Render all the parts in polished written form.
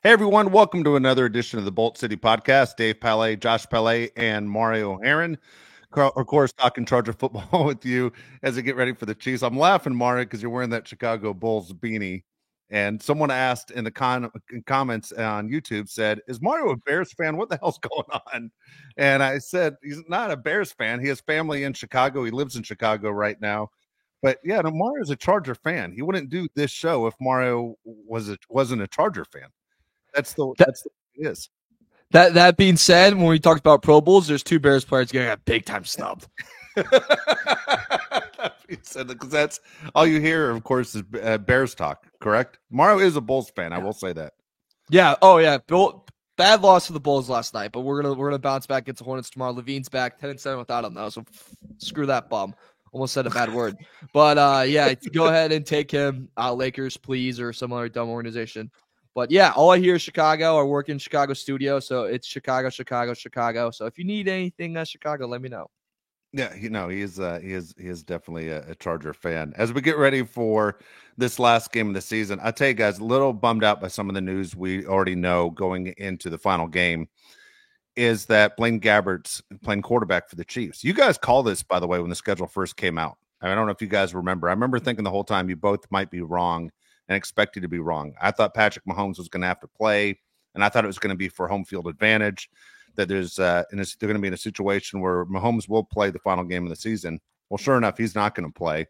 Hey everyone, welcome to another edition of the Bolt City Podcast. Dave Palais, Josh Palais, and Mario Aaron. Of course, talking Charger football with you as I get ready for the Chiefs. I'm laughing, Mario, because you're wearing that Chicago Bulls beanie. And someone asked in the comments on YouTube, said, "Is Mario a Bears fan? What the hell's going on?" And I said, "He's not a Bears fan. He has family in Chicago. He lives in Chicago right now." But yeah, no, Mario's a Charger fan. He wouldn't do this show if Mario wasn't a Charger fan. That That's the way it is. that being said, when we talked about Pro Bowls, there's two Bears players getting a big time snubbed. Because that's all you hear, of course, is Bears talk. Correct? Mario is a Bulls fan. I will say that. Yeah. Oh yeah. Bad loss to the Bulls last night, but we're gonna bounce back against the Hornets tomorrow. Levine's back 10-7 without him though, so screw that bum. Almost said a bad word, but yeah, go ahead and take him. Lakers, please, or some other dumb organization. But yeah, all I hear is Chicago. I work in Chicago studio, so it's Chicago, Chicago, Chicago. So if you need anything Chicago, let me know. Yeah, he is definitely a Charger fan. As we get ready for this last game of the season, I tell you guys, a little bummed out by some of the news we already know going into the final game. Is that Blaine Gabbert's playing quarterback for the Chiefs? You guys call this, by the way, when the schedule first came out. I don't know if you guys remember. I remember thinking the whole time you both might be wrong and expect you to be wrong. I thought Patrick Mahomes was going to have to play, and I thought it was going to be for home field advantage. That they're going to be in a situation where Mahomes will play the final game of the season. Well, sure enough, he's not going to play.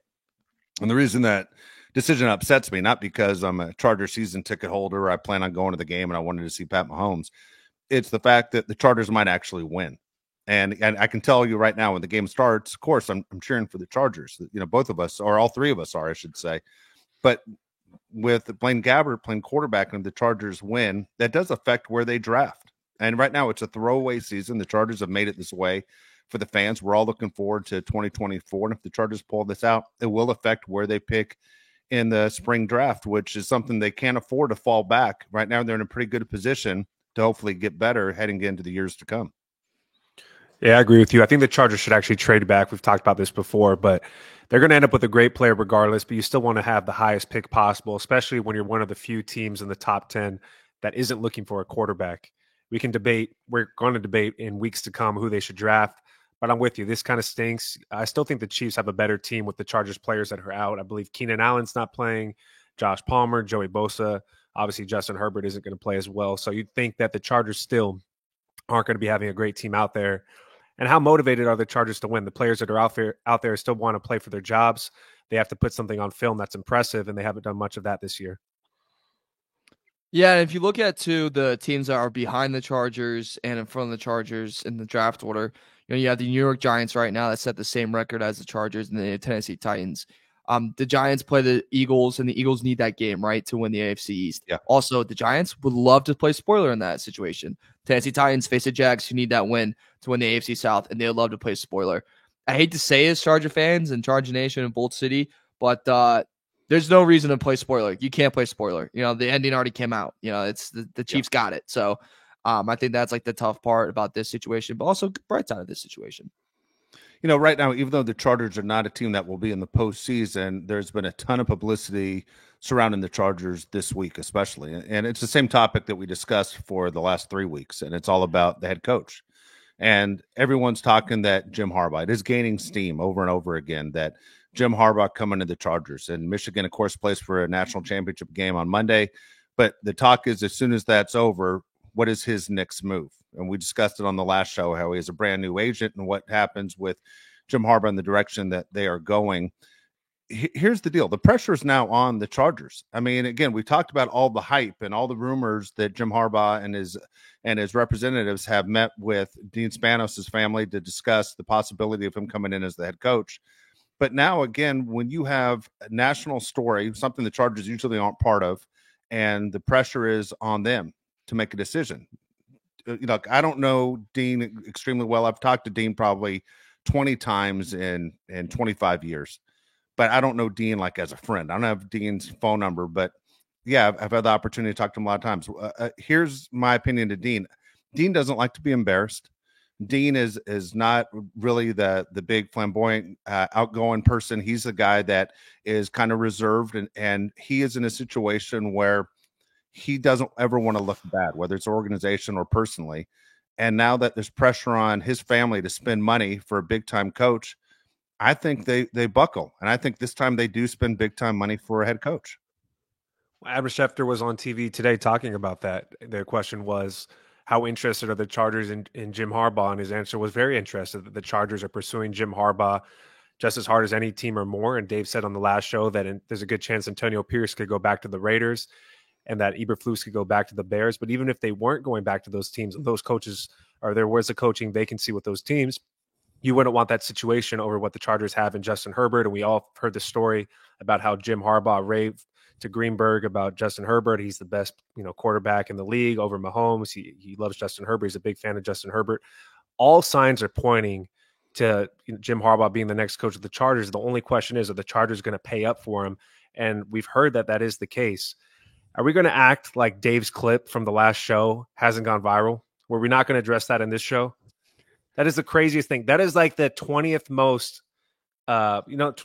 And the reason that decision upsets me, not because I'm a Charger season ticket holder, I plan on going to the game and I wanted to see Pat Mahomes. It's the fact that the Chargers might actually win. And I can tell you right now, when the game starts, of course, I'm cheering for the Chargers. You know, both of us, or all three of us are, I should say. But with Blaine Gabbert playing quarterback and the Chargers win, that does affect where they draft. And right now, it's a throwaway season. The Chargers have made it this way for the fans. We're all looking forward to 2024. And if the Chargers pull this out, it will affect where they pick in the spring draft, which is something they can't afford to fall back. Right now, they're in a pretty good position to hopefully get better heading into the years to come. Yeah, I agree with you. I think the Chargers should actually trade back. We've talked about this before, but they're going to end up with a great player regardless, but you still want to have the highest pick possible, especially when you're one of the few teams in the top 10 that isn't looking for a quarterback. We're going to debate in weeks to come who they should draft, but I'm with you. This kind of stinks. I still think the Chiefs have a better team with the Chargers players that are out. I believe Keenan Allen's not playing, Josh Palmer, Joey Bosa. Obviously, Justin Herbert isn't going to play as well. So you'd think that the Chargers still aren't going to be having a great team out there. And how motivated are the Chargers to win? The players that are out there still want to play for their jobs. They have to put something on film that's impressive, and they haven't done much of that this year. Yeah, and if you look at the teams that are behind the Chargers and in front of the Chargers in the draft order, you have the New York Giants right now that set the same record as the Chargers and the Tennessee Titans. The Giants play the Eagles, and the Eagles need that game, right, to win the AFC East. Yeah. Also, the Giants would love to play spoiler in that situation. Tennessee Titans face the Jags, who need that win to win the AFC South, and they would love to play spoiler. I hate to say as Charger fans and Charger Nation and Bolt City, but there's no reason to play spoiler. You can't play spoiler. The ending already came out. It's the Chiefs got it. So I think that's like the tough part about this situation, but also bright side of this situation. Right now, even though the Chargers are not a team that will be in the postseason, there's been a ton of publicity surrounding the Chargers this week, especially. And it's the same topic that we discussed for the last 3 weeks, and it's all about the head coach. And everyone's talking that Jim Harbaugh, it is gaining steam over and over again, that Jim Harbaugh coming to the Chargers. And Michigan, of course, plays for a national championship game on Monday. But the talk is, as soon as that's over, what is his next move? And we discussed it on the last show, how he is a brand new agent and what happens with Jim Harbaugh in the direction that they are going. Here's the deal. The pressure is now on the Chargers. I mean, again, we talked about all the hype and all the rumors that Jim Harbaugh and his representatives have met with Dean Spanos' family to discuss the possibility of him coming in as the head coach. But now, again, when you have a national story, something the Chargers usually aren't part of, and the pressure is on them to make a decision. I don't know Dean extremely well. I've talked to Dean probably 20 times in 25 years, but I don't know Dean like as a friend. I don't have Dean's phone number, but yeah, I've had the opportunity to talk to him a lot of times. Here's my opinion to Dean. Dean doesn't like to be embarrassed. Dean is not really the big flamboyant outgoing person. He's a guy that is kind of reserved, and he is in a situation where he doesn't ever want to look bad, whether it's organization or personally. And now that there's pressure on his family to spend money for a big time coach, I think they buckle. And I think this time they do spend big time money for a head coach. Adam Schefter was on TV today talking about that. The question was, how interested are the Chargers in Jim Harbaugh? And his answer was very interested, that the Chargers are pursuing Jim Harbaugh just as hard as any team or more. And Dave said on the last show that there's a good chance Antonio Pierce could go back to the Raiders and that Eberflus could go back to the Bears. But even if they weren't going back to those teams, those coaches, or there was a coaching vacancy with those teams, you wouldn't want that situation over what the Chargers have in Justin Herbert. And we all heard the story about how Jim Harbaugh raved to Greenberg about Justin Herbert. He's the best, quarterback in the league over Mahomes. He loves Justin Herbert. He's a big fan of Justin Herbert. All signs are pointing to Jim Harbaugh being the next coach of the Chargers. The only question is, are the Chargers going to pay up for him? And we've heard that is the case. Are we going to act like Dave's clip from the last show hasn't gone viral? Were we not going to address that in this show? That is the craziest thing. That is like the 20th most,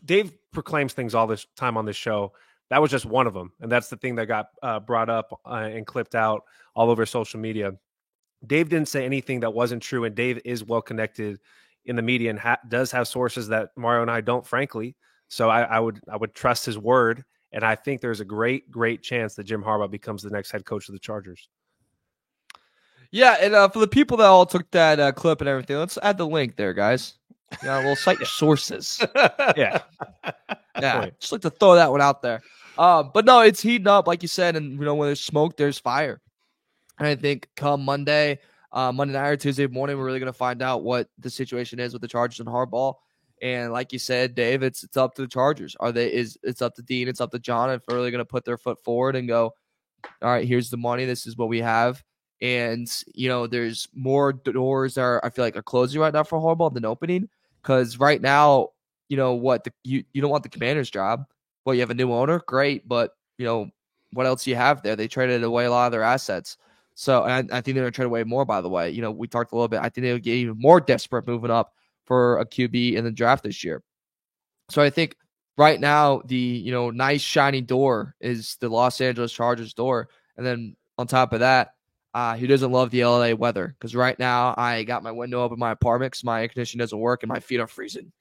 Dave proclaims things all this time on this show. That was just one of them. And that's the thing that got brought up and clipped out all over social media. Dave didn't say anything that wasn't true. And Dave is well connected in the media and does have sources that Mario and I don't, frankly. So I would trust his word. And I think there's a great, great chance that Jim Harbaugh becomes the next head coach of the Chargers. Yeah, and for the people that all took that clip and everything, let's add the link there, guys. Yeah, we'll cite your sources. Yeah. Yeah, just like to throw that one out there. But no, it's heating up, like you said, and when there's smoke, there's fire. And I think come Monday night or Tuesday morning, we're really going to find out what the situation is with the Chargers and Harbaugh. And like you said, Dave, it's up to the Chargers. It's up to Dean, it's up to John if they're really going to put their foot forward and go, all right, here's the money. This is what we have. And, there's more doors that I feel like are closing right now for Harbaugh than opening. Because right now, you don't want the Commander's job. Well, you have a new owner, great. But, what else do you have there? They traded away a lot of their assets. So and I think they're going to trade away more, by the way. We talked a little bit. I think they'll get even more desperate moving up for a QB in the draft this year. So I think right now the, nice shiny door is the Los Angeles Chargers door. And then on top of that, who doesn't love the LA weather? Because right now I got my window open in my apartment because my air conditioning doesn't work and my feet are freezing.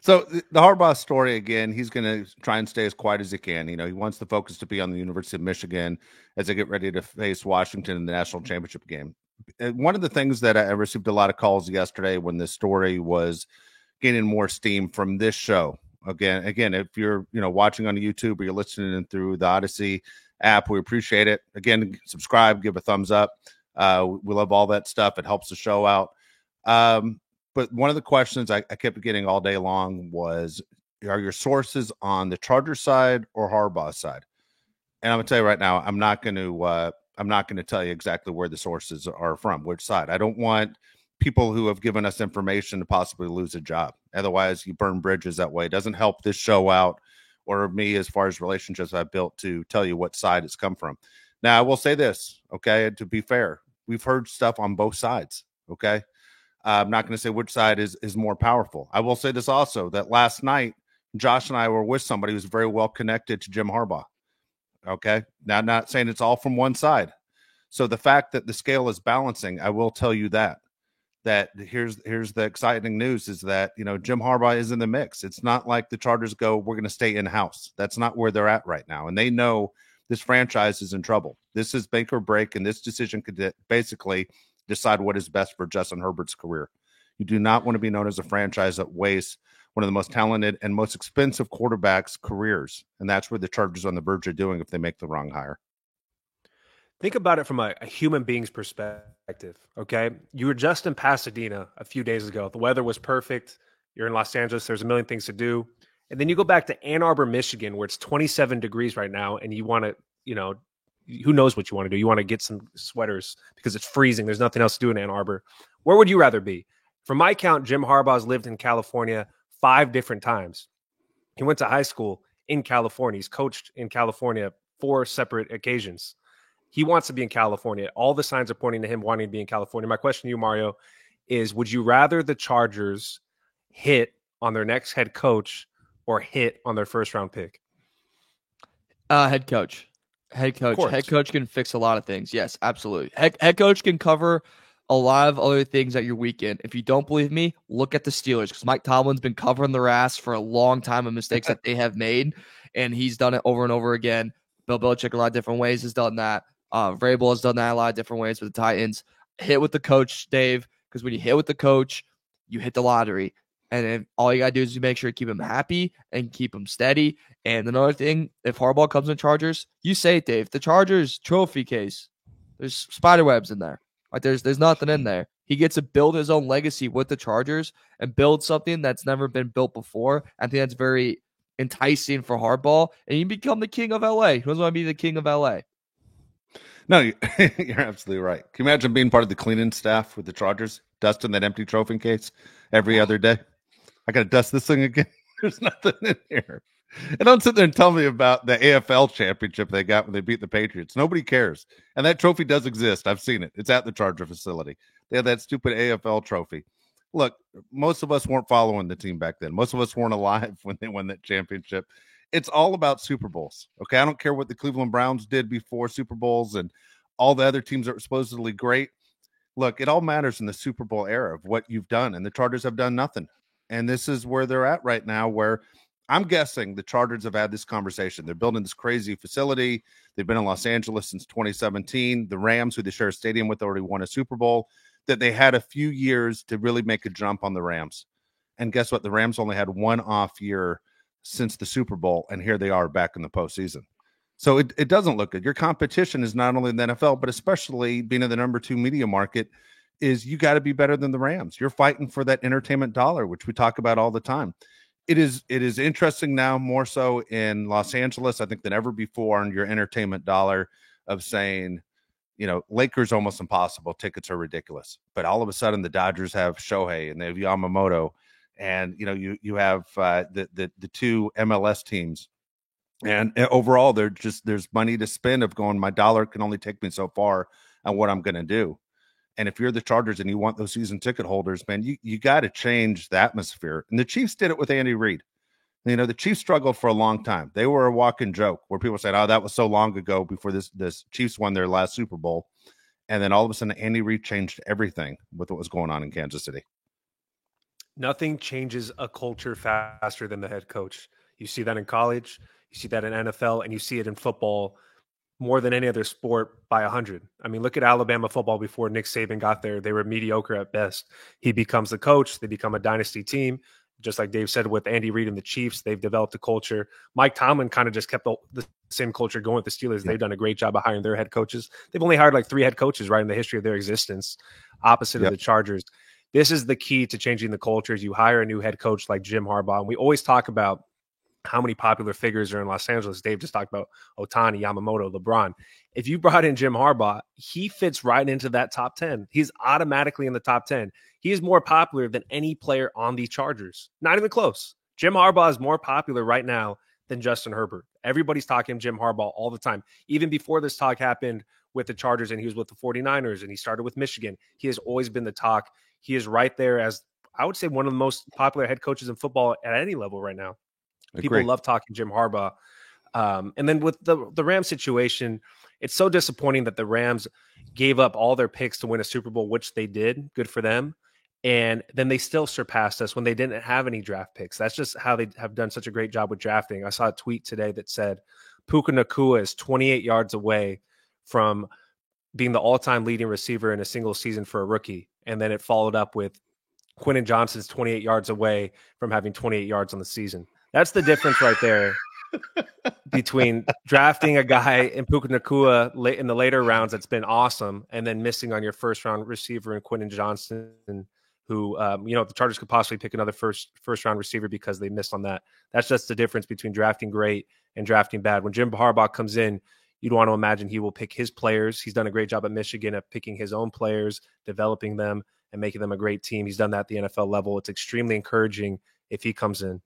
So the Harbaugh story, again, he's going to try and stay as quiet as he can. He wants the focus to be on the University of Michigan as they get ready to face Washington in the national championship game. One of the things that I received a lot of calls yesterday when this story was gaining more steam from this show. Again, if you're watching on YouTube or you're listening through the Odyssey app, we appreciate it. Again, subscribe, give a thumbs up. We love all that stuff. It helps the show out. But one of the questions I kept getting all day long was, are your sources on the Chargers side or Harbaugh side? And I'm gonna tell you right now, I'm not going to tell you exactly where the sources are from, which side. I don't want people who have given us information to possibly lose a job. Otherwise, you burn bridges that way. It doesn't help this show out or me as far as relationships I've built to tell you what side it's come from. Now, I will say this, okay, to be fair, we've heard stuff on both sides, okay? I'm not going to say which side is more powerful. I will say this also, that last night, Josh and I were with somebody who's very well connected to Jim Harbaugh. Okay. Now, I'm not saying it's all from one side. So the fact that the scale is balancing, I will tell you that here's the exciting news is that, Jim Harbaugh is in the mix. It's not like the Chargers go, we're going to stay in-house. That's not where they're at right now. And they know this franchise is in trouble. This is make or break. And this decision could basically decide what is best for Justin Herbert's career. You do not want to be known as a franchise that wastes one of the most talented and most expensive quarterbacks' careers. And that's where the Chargers are on the verge of doing if they make the wrong hire. Think about it from a human being's perspective, okay? You were just in Pasadena a few days ago. The weather was perfect. You're in Los Angeles. There's a million things to do. And then you go back to Ann Arbor, Michigan, where it's 27 degrees right now, and you want to, who knows what you want to do? You want to get some sweaters because it's freezing. There's nothing else to do in Ann Arbor. Where would you rather be? From my count, Jim Harbaugh's lived in California 5 different times. He went to high school in California. He's coached in California 4 separate occasions. He wants to be in California. All the signs are pointing to him wanting to be in California. My question to you, Mario, is would you rather the Chargers hit on their next head coach or hit on their first-round pick? Head coach. Head coach. course. Head coach can fix a lot of things. Yes, absolutely. Head coach can cover a lot of other things that you're weak in. If you don't believe me, look at the Steelers because Mike Tomlin's been covering their ass for a long time of mistakes that they have made, and he's done it over and over again. Bill Belichick a lot of different ways has done that. Vrabel has done that a lot of different ways with the Titans. Hit with the coach, Dave, because when you hit with the coach, you hit the lottery. And then all you got to do is you make sure to keep him happy and keep him steady. And another thing, if Harbaugh comes in Chargers, you say it, Dave, the Chargers trophy case, there's spider webs in there. Like there's nothing in there. He gets to build his own legacy with the Chargers and build something that's never been built before. I think that's very enticing for Harbaugh. And you become the king of LA. Who doesn't want to be the king of LA? No, you're absolutely right. Can you imagine being part of the cleaning staff with the Chargers, dusting that empty trophy case every other day? I got to dust this thing again. There's nothing in here. And don't sit there and tell me about the AFL championship they got when they beat the Patriots. Nobody cares. And that trophy does exist. I've seen it. It's at the Charger facility. They had that stupid AFL trophy. Look, most of us weren't following the team back then. Most of us weren't alive when they won that championship. It's all about Super Bowls. Okay. I don't care what the Cleveland Browns did before Super Bowls and all the other teams that were supposedly great. Look, it all matters in the Super Bowl era of what you've done. And the Chargers have done nothing. And this is where they're at right now, where I'm guessing the Chargers have had this conversation. They're building this crazy facility. They've been in Los Angeles since 2017. The Rams, who they share a stadium with, already won a Super Bowl, that they had a few years to really make a jump on the Rams. And guess what? The Rams only had one off year since the Super Bowl, and here they are back in the postseason. So it doesn't look good. Your competition is not only in the NFL, but especially being in the number 2 media market, is you got to be better than the Rams. You're fighting for that entertainment dollar, which we talk about all the time. It is interesting now, more so in Los Angeles, I think, than ever before, on your entertainment dollar of saying, you know, Lakers almost impossible. Tickets are ridiculous. But all of a sudden the Dodgers have Shohei and they have Yamamoto. And, you know, you have the 2 MLS teams. And overall, there's money to spend of going, my dollar can only take me so far on what I'm going to do. And if you're the Chargers and you want those season ticket holders, man, you got to change the atmosphere. And the Chiefs did it with Andy Reid. You know, the Chiefs struggled for a long time. They were a walking joke where people said, oh, that was so long ago before this Chiefs won their last Super Bowl. And then all of a sudden, Andy Reid changed everything with what was going on in Kansas City. Nothing changes a culture faster than the head coach. You see that in college, you see that in NFL, and you see it in football more than any other sport by 100. I mean, look at Alabama football before Nick Saban got there. They were mediocre at best. He becomes the coach. They become a dynasty team. Just like Dave said with Andy Reid and the Chiefs, they've developed a culture. Mike Tomlin kind of just kept the same culture going with the Steelers. They've done a great job of hiring their head coaches. They've only hired like 3 head coaches right in the history of their existence, opposite of the Chargers. This is the key to changing the culture. Is you hire a new head coach like Jim Harbaugh. And we always talk about how many popular figures are in Los Angeles. Dave just talked about Ohtani, Yamamoto, LeBron. If you brought in Jim Harbaugh, he fits right into that top 10. He's automatically in the top 10. He is more popular than any player on the Chargers. Not even close. Jim Harbaugh is more popular right now than Justin Herbert. Everybody's talking Jim Harbaugh all the time. Even before this talk happened with the Chargers and he was with the 49ers and he started with Michigan, he has always been the talk. He is right there as, I would say, one of the most popular head coaches in football at any level right now. People love talking Jim Harbaugh. And then with the Rams situation, it's so disappointing that the Rams gave up all their picks to win a Super Bowl, which they did. Good for them. And then they still surpassed us when they didn't have any draft picks. That's just how they have done such a great job with drafting. I saw a tweet today that said Puka Nacua is 28 yards away from being the all-time leading receiver in a single season for a rookie. And then it followed up with Quentin Johnson's 28 yards away from having 28 yards on the season. That's the difference right there between drafting a guy in Puka Nacua late in the later rounds that's been awesome and then missing on your first-round receiver in Quentin Johnson, who, the Chargers could possibly pick another first-round receiver because they missed on that. That's just the difference between drafting great and drafting bad. When Jim Harbaugh comes in, you'd want to imagine he will pick his players. He's done a great job at Michigan at picking his own players, developing them, and making them a great team. He's done that at the NFL level. It's extremely encouraging if he comes in.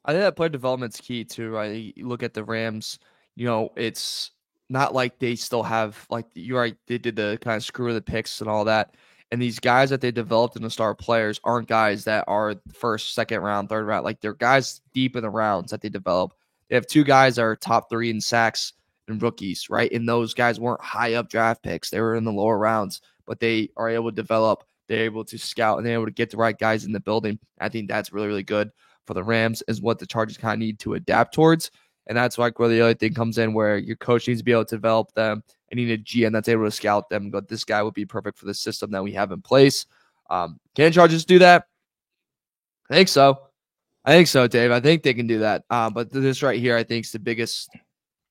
I think that player development's key too, right? You look at the Rams, it's not like they still have, like, you're right, they did the kind of screw of the picks and all that. And these guys that they developed into star players aren't guys that are first, second round, third round. Like, they're guys deep in the rounds that they develop They have 2 guys that are top 3 in sacks and rookies, right? And those guys weren't high up draft picks. They were in the lower rounds, but they are able to develop. They're able to scout, and they're able to get the right guys in the building. I think that's really, really good for the Rams, is what the Chargers kind of need to adapt towards. And that's like where the other thing comes in, where your coach needs to be able to develop them and need a GM that's able to scout them. But this guy would be perfect for the system that we have in place. Can Chargers do that? I think so. Dave. I think they can do that. But this right here, I think, is the biggest,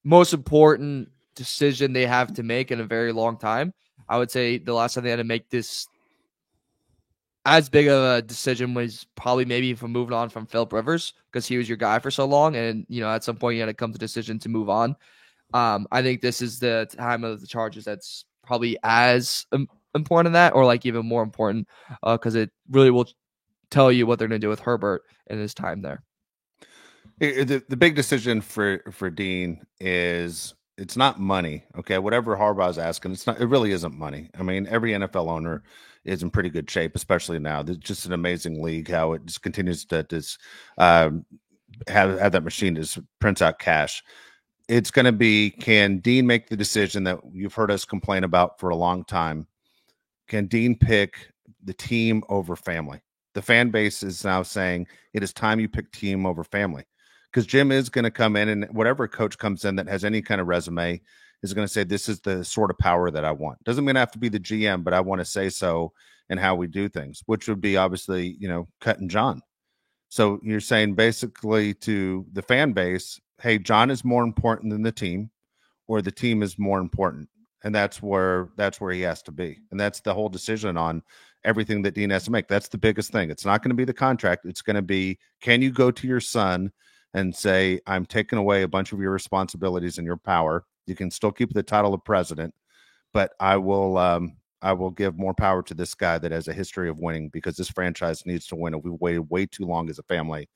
most important decision they have to make in a very long time. I would say the last time they had to make this as big of a decision was probably maybe from moving on from Philip Rivers, because he was your guy for so long. And, at some point you had to come to the decision to move on. I think this is the time of the Chargers that's probably as important in that, or like even more important, because it really will tell you what they're going to do with Herbert in his time there. The big decision for Dean is, it's not money. Okay. Whatever Harbaugh's asking, it really isn't money. I mean, every NFL owner is in pretty good shape, especially now. It's just an amazing league, how it just continues to have that machine just prints out cash. It's going to be, can Dean make the decision that you've heard us complain about for a long time? Can Dean pick the team over family? The fan base is now saying it is time you pick team over family, because Jim is going to come in, and whatever coach comes in that has any kind of resume is going to say, this is the sort of power that I want. Doesn't mean I have to be the GM, but I want to say so in how we do things, which would be obviously, cutting John. So you're saying basically to the fan base, hey, John is more important than the team, or the team is more important. And that's where he has to be. And that's the whole decision on everything that Dean has to make. That's the biggest thing. It's not going to be the contract. It's going to be, can you go to your son and say, I'm taking away a bunch of your responsibilities and your power. You can still keep the title of president, but I will give more power to this guy that has a history of winning, because this franchise needs to win. And we've waited way too long as a family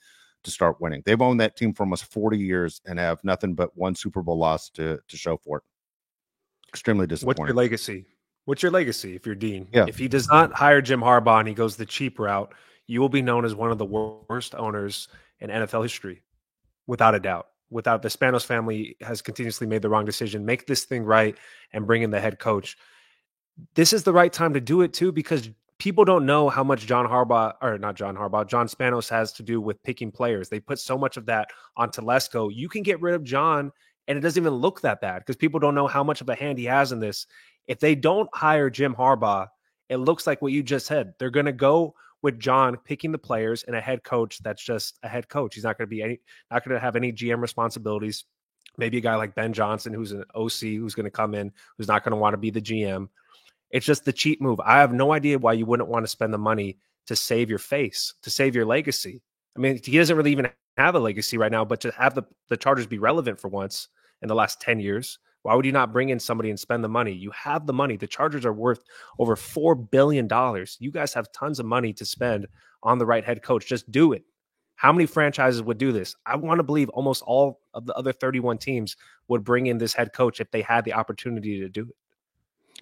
to start winning. They've owned that team for almost 40 years and have nothing but one Super Bowl loss to show for it. Extremely disappointing. What's your legacy if you're Dean? Yeah. If he does not hire Jim Harbaugh and he goes the cheap route, you will be known as one of the worst owners in NFL history, without a doubt. Without, the Spanos family has continuously made the wrong decision. Make this thing right and bring in the head coach. This is the right time to do it too, because people don't know how much John Spanos has to do with picking players. They put so much of that on Telesco. You can get rid of John and it doesn't even look that bad, because people don't know how much of a hand he has in this. If they don't hire Jim Harbaugh, it looks like what you just said. They're going to go with John picking the players and a head coach that's just a head coach. He's not going to have any GM responsibilities. Maybe a guy like Ben Johnson, who's an OC, who's going to come in, who's not going to want to be the GM. It's just the cheap move. I have no idea why you wouldn't want to spend the money to save your face, to save your legacy. I mean, he doesn't really even have a legacy right now, but to have the Chargers be relevant for once in the last 10 years, why would you not bring in somebody and spend the money? You have the money. The Chargers are worth over $4 billion. You guys have tons of money to spend on the right head coach. Just do it. How many franchises would do this? I want to believe almost all of the other 31 teams would bring in this head coach if they had the opportunity to do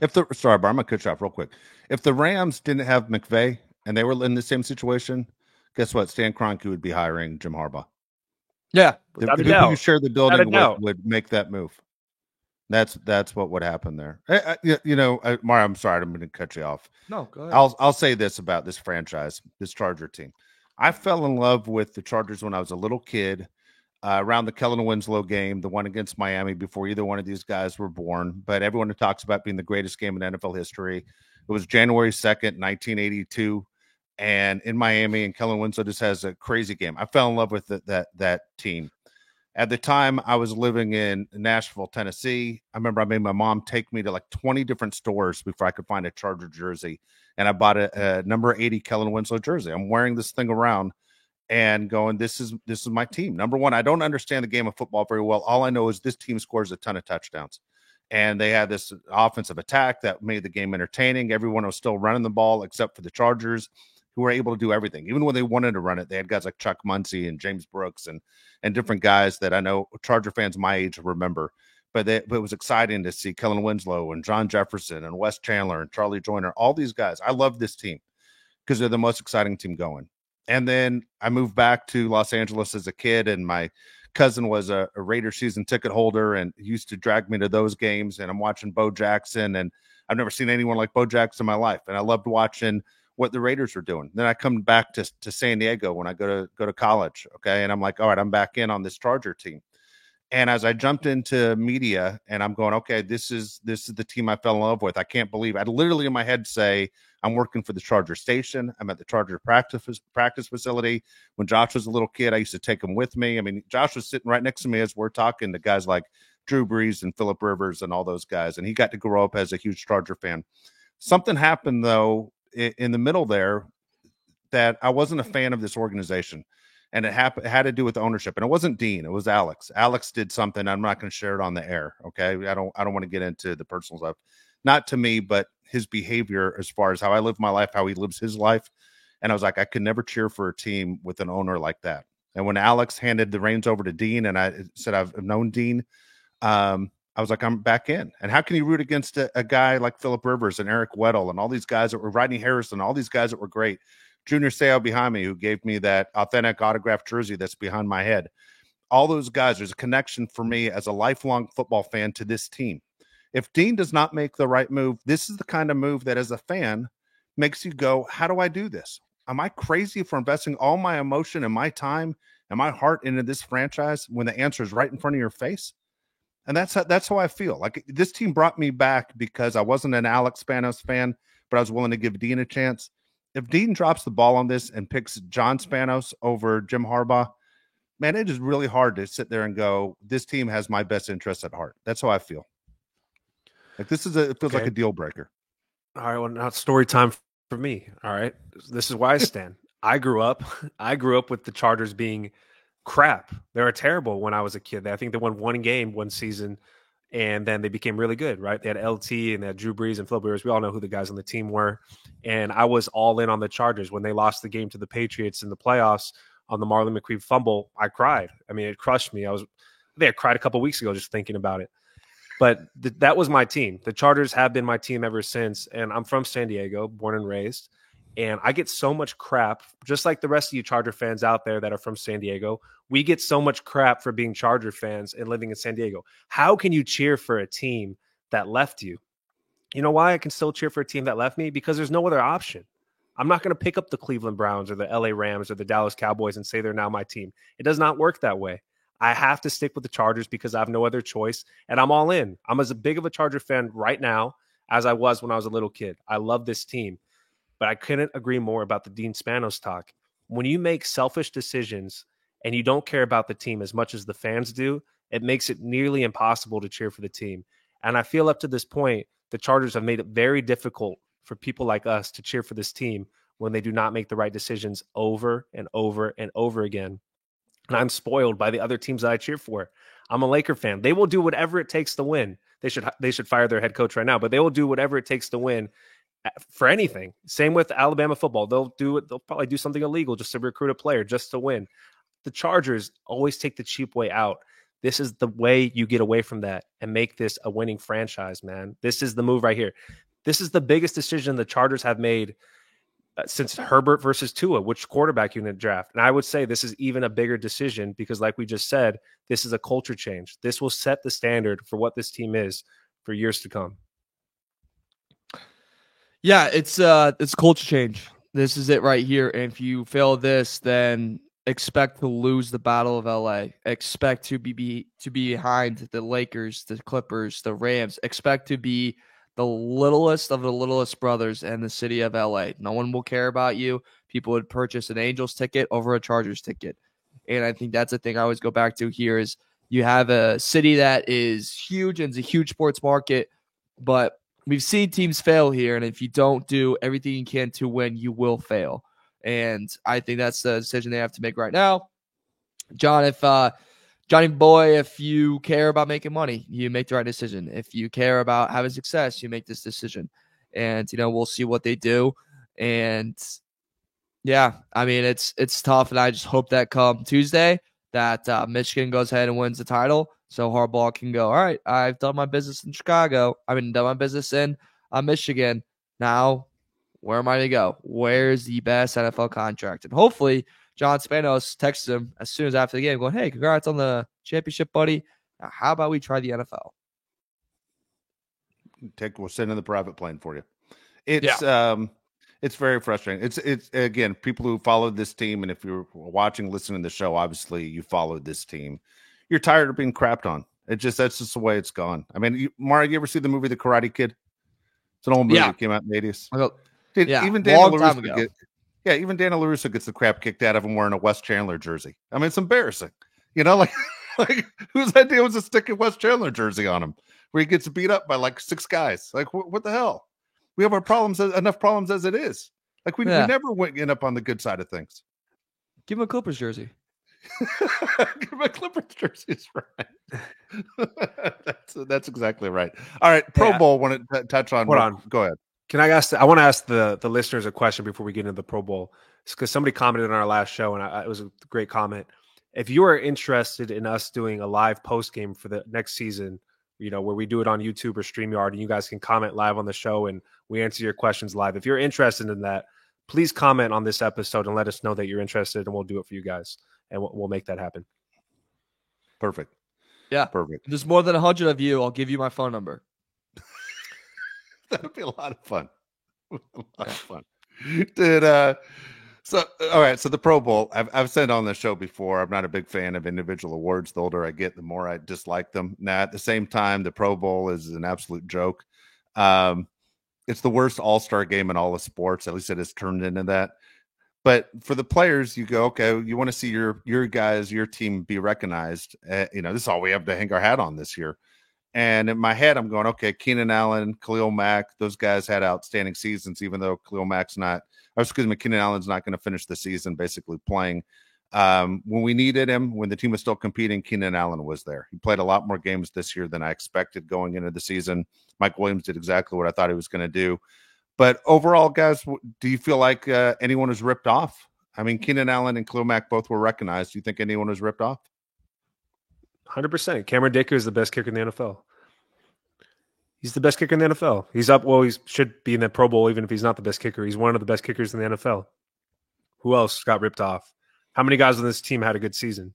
it. Sorry, Bar, I'm going to cut you off real quick. If the Rams didn't have McVay and they were in the same situation, guess what? Stan Kroenke would be hiring Jim Harbaugh. Yeah. The people who share the building would make that move. That's what would happen there. Mario, I'm sorry, I'm going to cut you off. No, go ahead. I'll say this about this franchise, this Charger team. I fell in love with the Chargers when I was a little kid, around the Kellen Winslow game, the one against Miami, before either one of these guys were born. But everyone who talks about being the greatest game in NFL history, it was January 2nd, 1982, and in Miami, and Kellen Winslow just has a crazy game. I fell in love with that team. At the time, I was living in Nashville, Tennessee. I remember I made my mom take me to like 20 different stores before I could find a Charger jersey. And I bought a number 80 Kellen Winslow jersey. I'm wearing this thing around and going, this is my team. Number one, I don't understand the game of football very well. All I know is this team scores a ton of touchdowns. And they had this offensive attack that made the game entertaining. Everyone was still running the ball except for the Chargers, who were able to do everything. Even when they wanted to run it, they had guys like Chuck Muncie and James Brooks and different guys that I know Charger fans my age remember. But it was exciting to see Kellen Winslow and John Jefferson and Wes Chandler and Charlie Joyner, all these guys. I love this team because they're the most exciting team going. And then I moved back to Los Angeles as a kid, and my cousin was a Raider season ticket holder and used to drag me to those games. And I'm watching Bo Jackson, and I've never seen anyone like Bo Jackson in my life. And I loved watching what the Raiders were doing. Then I come back to San Diego when I go to college. Okay. And I'm like, all right, I'm back in on this Charger team. And as I jumped into media and I'm going, okay, this is the team I fell in love with. I can't believe I'd literally in my head say, I'm working for the Charger station. I'm at the Charger practice facility. When Josh was a little kid, I used to take him with me. I mean, Josh was sitting right next to me as we're talking to guys like Drew Brees and Phillip Rivers and all those guys. And he got to grow up as a huge Charger fan. Something happened, though, in the middle there that I wasn't a fan of this organization. And it had to do with ownership. And it wasn't Dean. It was Alex. Alex did something. I'm not going to share it on the air. Okay. I don't want to get into the personal stuff. Not to me, but his behavior as far as how I live my life, how he lives his life. And I was like, I could never cheer for a team with an owner like that. And when Alex handed the reins over to Dean and I said, I've known Dean, I was like, I'm back in. And how can you root against a guy like Phillip Rivers and Eric Weddle and all these guys that were Rodney Harrison, all these guys that were great? Junior Seau behind me, who gave me that authentic autographed jersey that's behind my head. All those guys, there's a connection for me as a lifelong football fan to this team. If Dean does not make the right move, this is the kind of move that as a fan makes you go, how do I do this? Am I crazy for investing all my emotion and my time and my heart into this franchise when the answer is right in front of your face? And that's how I feel. Like this team brought me back because I wasn't an Alex Spanos fan, but I was willing to give Dean a chance. If Dean drops the ball on this and picks John Spanos over Jim Harbaugh, man, it is really hard to sit there and go, this team has my best interests at heart. That's how I feel. Like it feels like a deal breaker. All right. Well, now it's story time for me. All right. This is why I stand. I grew up with the Chargers being crap. They were terrible when I was a kid. I think they won one game one season, and then they became really good, right? They had LT and they had Drew Brees and Phillip Rivers. We all know who the guys on the team were. And I was all in on the Chargers. When they lost the game to the Patriots in the playoffs on the Marlon McQueen fumble, I cried. I mean, it crushed me. I cried a couple weeks ago just thinking about it. But that was my team. The Chargers have been my team ever since. And I'm from San Diego, born and raised. And I get so much crap, just like the rest of you Charger fans out there that are from San Diego. We get so much crap for being Charger fans and living in San Diego. How can you cheer for a team that left you? You know why I can still cheer for a team that left me? Because there's no other option. I'm not going to pick up the Cleveland Browns or the LA Rams or the Dallas Cowboys and say they're now my team. It does not work that way. I have to stick with the Chargers because I have no other choice, and I'm all in. I'm as big of a Charger fan right now as I was when I was a little kid. I love this team. But I couldn't agree more about the Dean Spanos talk. When you make selfish decisions and you don't care about the team as much as the fans do, it makes it nearly impossible to cheer for the team. And I feel up to this point, the Chargers have made it very difficult for people like us to cheer for this team when they do not make the right decisions over and over and over again. And I'm spoiled by the other teams that I cheer for. I'm a Laker fan. They will do whatever it takes to win. They should fire their head coach right now, but they will do whatever it takes to win. For anything. Same with Alabama football. They'll probably do something illegal just to recruit a player, just to win. The Chargers always take the cheap way out. This is the way you get away from that and make this a winning franchise, man. This is the move right here. This is the biggest decision the Chargers have made since Herbert versus Tua, which quarterback unit draft. And I would say this is even a bigger decision because, like we just said, this is a culture change. This will set the standard for what this team is for years to come. Yeah, it's a culture change. This is it right here. And if you fail this, then expect to lose the Battle of LA. Expect to be behind the Lakers, the Clippers, the Rams. Expect to be the littlest of the littlest brothers in the city of LA. No one will care about you. People would purchase an Angels ticket over a Chargers ticket. And I think that's the thing I always go back to here is you have a city that is huge and it's a huge sports market, but we've seen teams fail here, and if you don't do everything you can to win, you will fail. And I think that's the decision they have to make right now. John, Johnny boy, if you care about making money, you make the right decision. If you care about having success, you make this decision. And, we'll see what they do. And, yeah, I mean, it's tough, and I just hope that come Tuesday that Michigan goes ahead and wins the title. So Harbaugh can go, all right, I've done my business in Chicago. Done my business in Michigan. Now, where am I to go? Where's the best NFL contract? And hopefully John Spanos texted him as soon as after the game, going, "Hey, congrats on the championship, buddy. Now, how about we try the NFL?" We'll send in the private plane for you. It's very frustrating. It's again, people who followed this team, and if you're watching, listening to the show, obviously you followed this team. You're tired of being crapped on. That's just the way it's gone. I mean, Mara, you ever see the movie The Karate Kid? It's an old movie that came out in the 80s. Even Daniel LaRusso even Daniel LaRusso gets the crap kicked out of him wearing a Wes Chandler jersey. I mean, it's embarrassing. Like whose idea was to stick a Wes Chandler jersey on him where he gets beat up by like 6 guys? Like, what the hell? We have our problems, enough problems as it is. Like we never end up on the good side of things. Give him a Clippers jersey. Give him a Clippers jersey is right. That's exactly right. All right, Pro Bowl. Want to touch on? Hold on. Go ahead. Can I ask? I want to ask the listeners a question before we get into the Pro Bowl. It's because somebody commented on our last show, and it was a great comment. If you are interested in us doing a live post game for the next season, where we do it on YouTube or StreamYard, and you guys can comment live on the show and we answer your questions live. If you're interested in that, please comment on this episode and let us know that you're interested, and we'll do it for you guys, and we'll make that happen. Perfect. Yeah. Perfect. If there's more than 100 of you, I'll give you my phone number. That would be a lot of fun. So all right, so the Pro Bowl, I've said on the show before, I'm not a big fan of individual awards. The older I get, the more I dislike them. Now, at the same time, the Pro Bowl is an absolute joke. It's the worst all-star game in all of sports. At least it has turned into that. But for the players, you go, okay, you want to see your guys, your team be recognized. This is all we have to hang our hat on this year. And in my head, I'm going, okay, Keenan Allen, Khalil Mack, those guys had outstanding seasons, even though Keenan Allen's not going to finish the season basically playing. When we needed him, when the team was still competing, Keenan Allen was there. He played a lot more games this year than I expected going into the season. Mike Williams did exactly what I thought he was going to do. But overall, guys, do you feel like anyone was ripped off? I mean, Keenan Allen and Khalil Mack both were recognized. Do you think anyone was ripped off? 100%. Cameron Dicker is the best kicker in the NFL. He's the best kicker in the NFL. He's up. Well, he should be in the Pro Bowl, even if he's not the best kicker. He's one of the best kickers in the NFL. Who else got ripped off? How many guys on this team had a good season?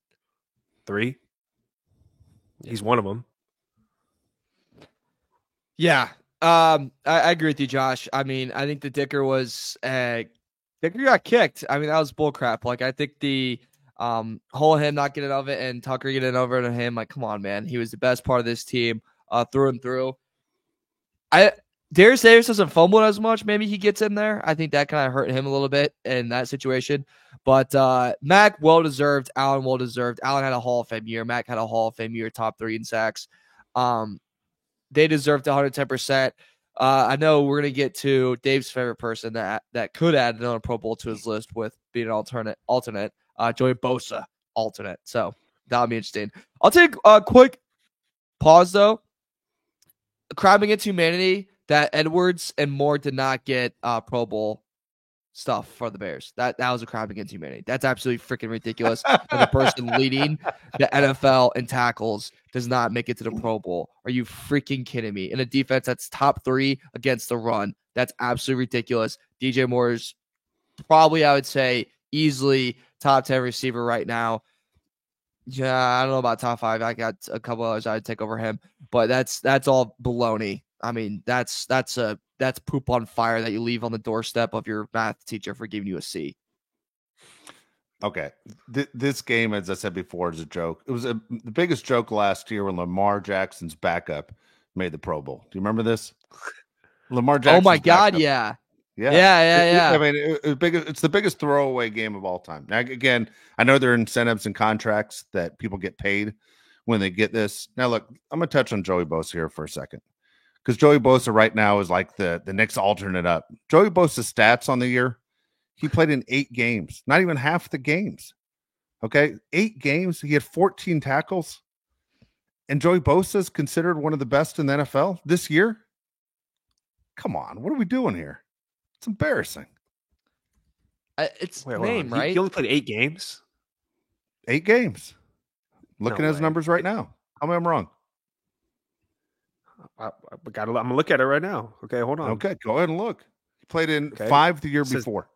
3? He's one of them. Yeah. I agree with you, Josh. I mean, I think the Dicker got kicked. I mean, that was bullcrap. Like, I think the whole him not getting over it and Tucker getting over to him, like, come on, man. He was the best part of this team through and through. Darius Davis doesn't fumble as much. Maybe he gets in there. I think that kind of hurt him a little bit in that situation. But Mack, well-deserved. Allen, well-deserved. Allen had a Hall of Fame year. Mack had a Hall of Fame year, top 3 in sacks. They deserved 110%. I know we're going to get to Dave's favorite person that could add another Pro Bowl to his list with being an alternate. Joey Bosa, alternate. So that'll be interesting. I'll take a quick pause, though. Crime Against Humanity that Edwards and Moore did not get Pro Bowl stuff for the Bears. That was a crime against humanity. That's absolutely freaking ridiculous. And the person leading the NFL in tackles does not make it to the Pro Bowl. Are you freaking kidding me? In a defense that's top 3 against the run, that's absolutely ridiculous. DJ Moore is probably, I would say, easily top 10 receiver right now. Yeah, I don't know about top 5. I got a couple others I'd take over him, but that's all baloney. I mean, that's poop on fire that you leave on the doorstep of your math teacher for giving you a C. Okay, this game, as I said before, is a joke. It was the biggest joke last year when Lamar Jackson's backup made the Pro Bowl. Do you remember this? Lamar Jackson. Oh my God, yeah. I mean, it's the biggest throwaway game of all time. Now, again, I know there are incentives and contracts that people get paid when they get this. Now, look, I'm going to touch on Joey Bosa here for a second, because Joey Bosa right now is like the next alternate up. Joey Bosa's stats on the year, he played in 8 games, not even half the games. Okay, 8 games. He had 14 tackles. And Joey Bosa is considered one of the best in the NFL this year. Come on, what are we doing here? It's embarrassing. It's name, right? He only played 8 games? 8 games. Looking at his numbers right now. How am I wrong? I'm going to look at it right now. Okay, hold on. Okay, go ahead and look. He played in 5 the year before.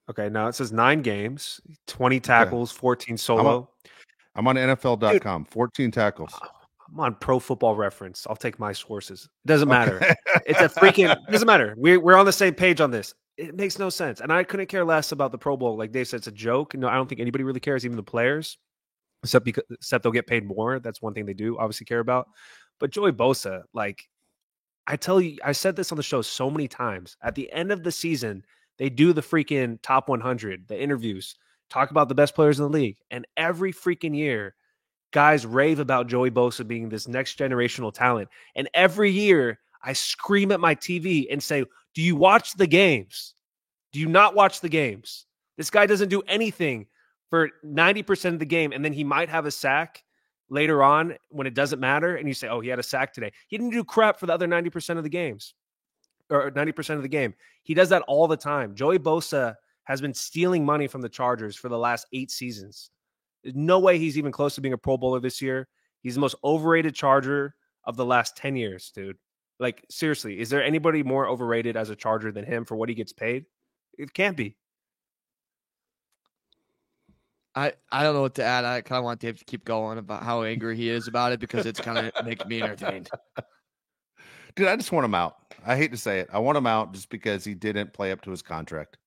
Okay, now it says 9 games, 20 tackles, 14 solo. I'm on NFL.com. 14 tackles. I'm on Pro Football Reference. I'll take my sources. It doesn't matter. Okay. It's a freaking – doesn't matter. We're on the same page on this. It makes no sense. And I couldn't care less about the Pro Bowl. Like Dave said, it's a joke. No, I don't think anybody really cares, even the players, except they'll get paid more. That's one thing they do obviously care about. But Joey Bosa, like I tell you, I said this on the show so many times. At the end of the season, they do the freaking top 100, the interviews, talk about the best players in the league. And every freaking year, guys rave about Joey Bosa being this next generational talent. And every year I scream at my TV and say, do you watch the games? Do you not watch the games? This guy doesn't do anything for 90% of the game. And then he might have a sack later on when it doesn't matter. And you say, oh, he had a sack today. He didn't do crap for the other 90% of the games or 90% of the game. He does that all the time. Joey Bosa has been stealing money from the Chargers for the last 8 seasons. There's no way he's even close to being a Pro Bowler this year. He's the most overrated Charger of the last 10 years, dude. Like, seriously, is there anybody more overrated as a Charger than him for what he gets paid? It can't be. I don't know what to add. I kind of want Dave to keep going about how angry he is about it because it's kind of making me entertained. Dude, I just want him out. I hate to say it. I want him out just because he didn't play up to his contract.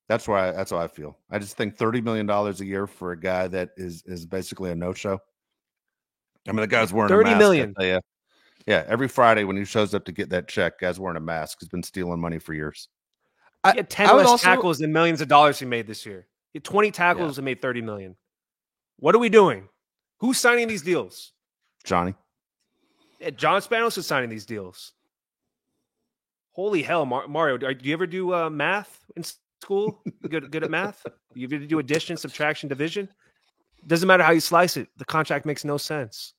That's how I feel. I just think $30 million a year for a guy that is basically a no-show. I mean, the guy's wearing $30 a mask. million. Yeah, every Friday when he shows up to get that check, guy's wearing a mask. He's been stealing money for years. He had 10 less tackles than millions of dollars he made this year. He had 20 tackles and made $30 million. What are we doing? Who's signing these deals? Johnny. Yeah, John Spanos is signing these deals. Holy hell, Mario! Do you ever do math in school? Good at math? You ever do addition, subtraction, division? Doesn't matter how you slice it. The contract makes no sense.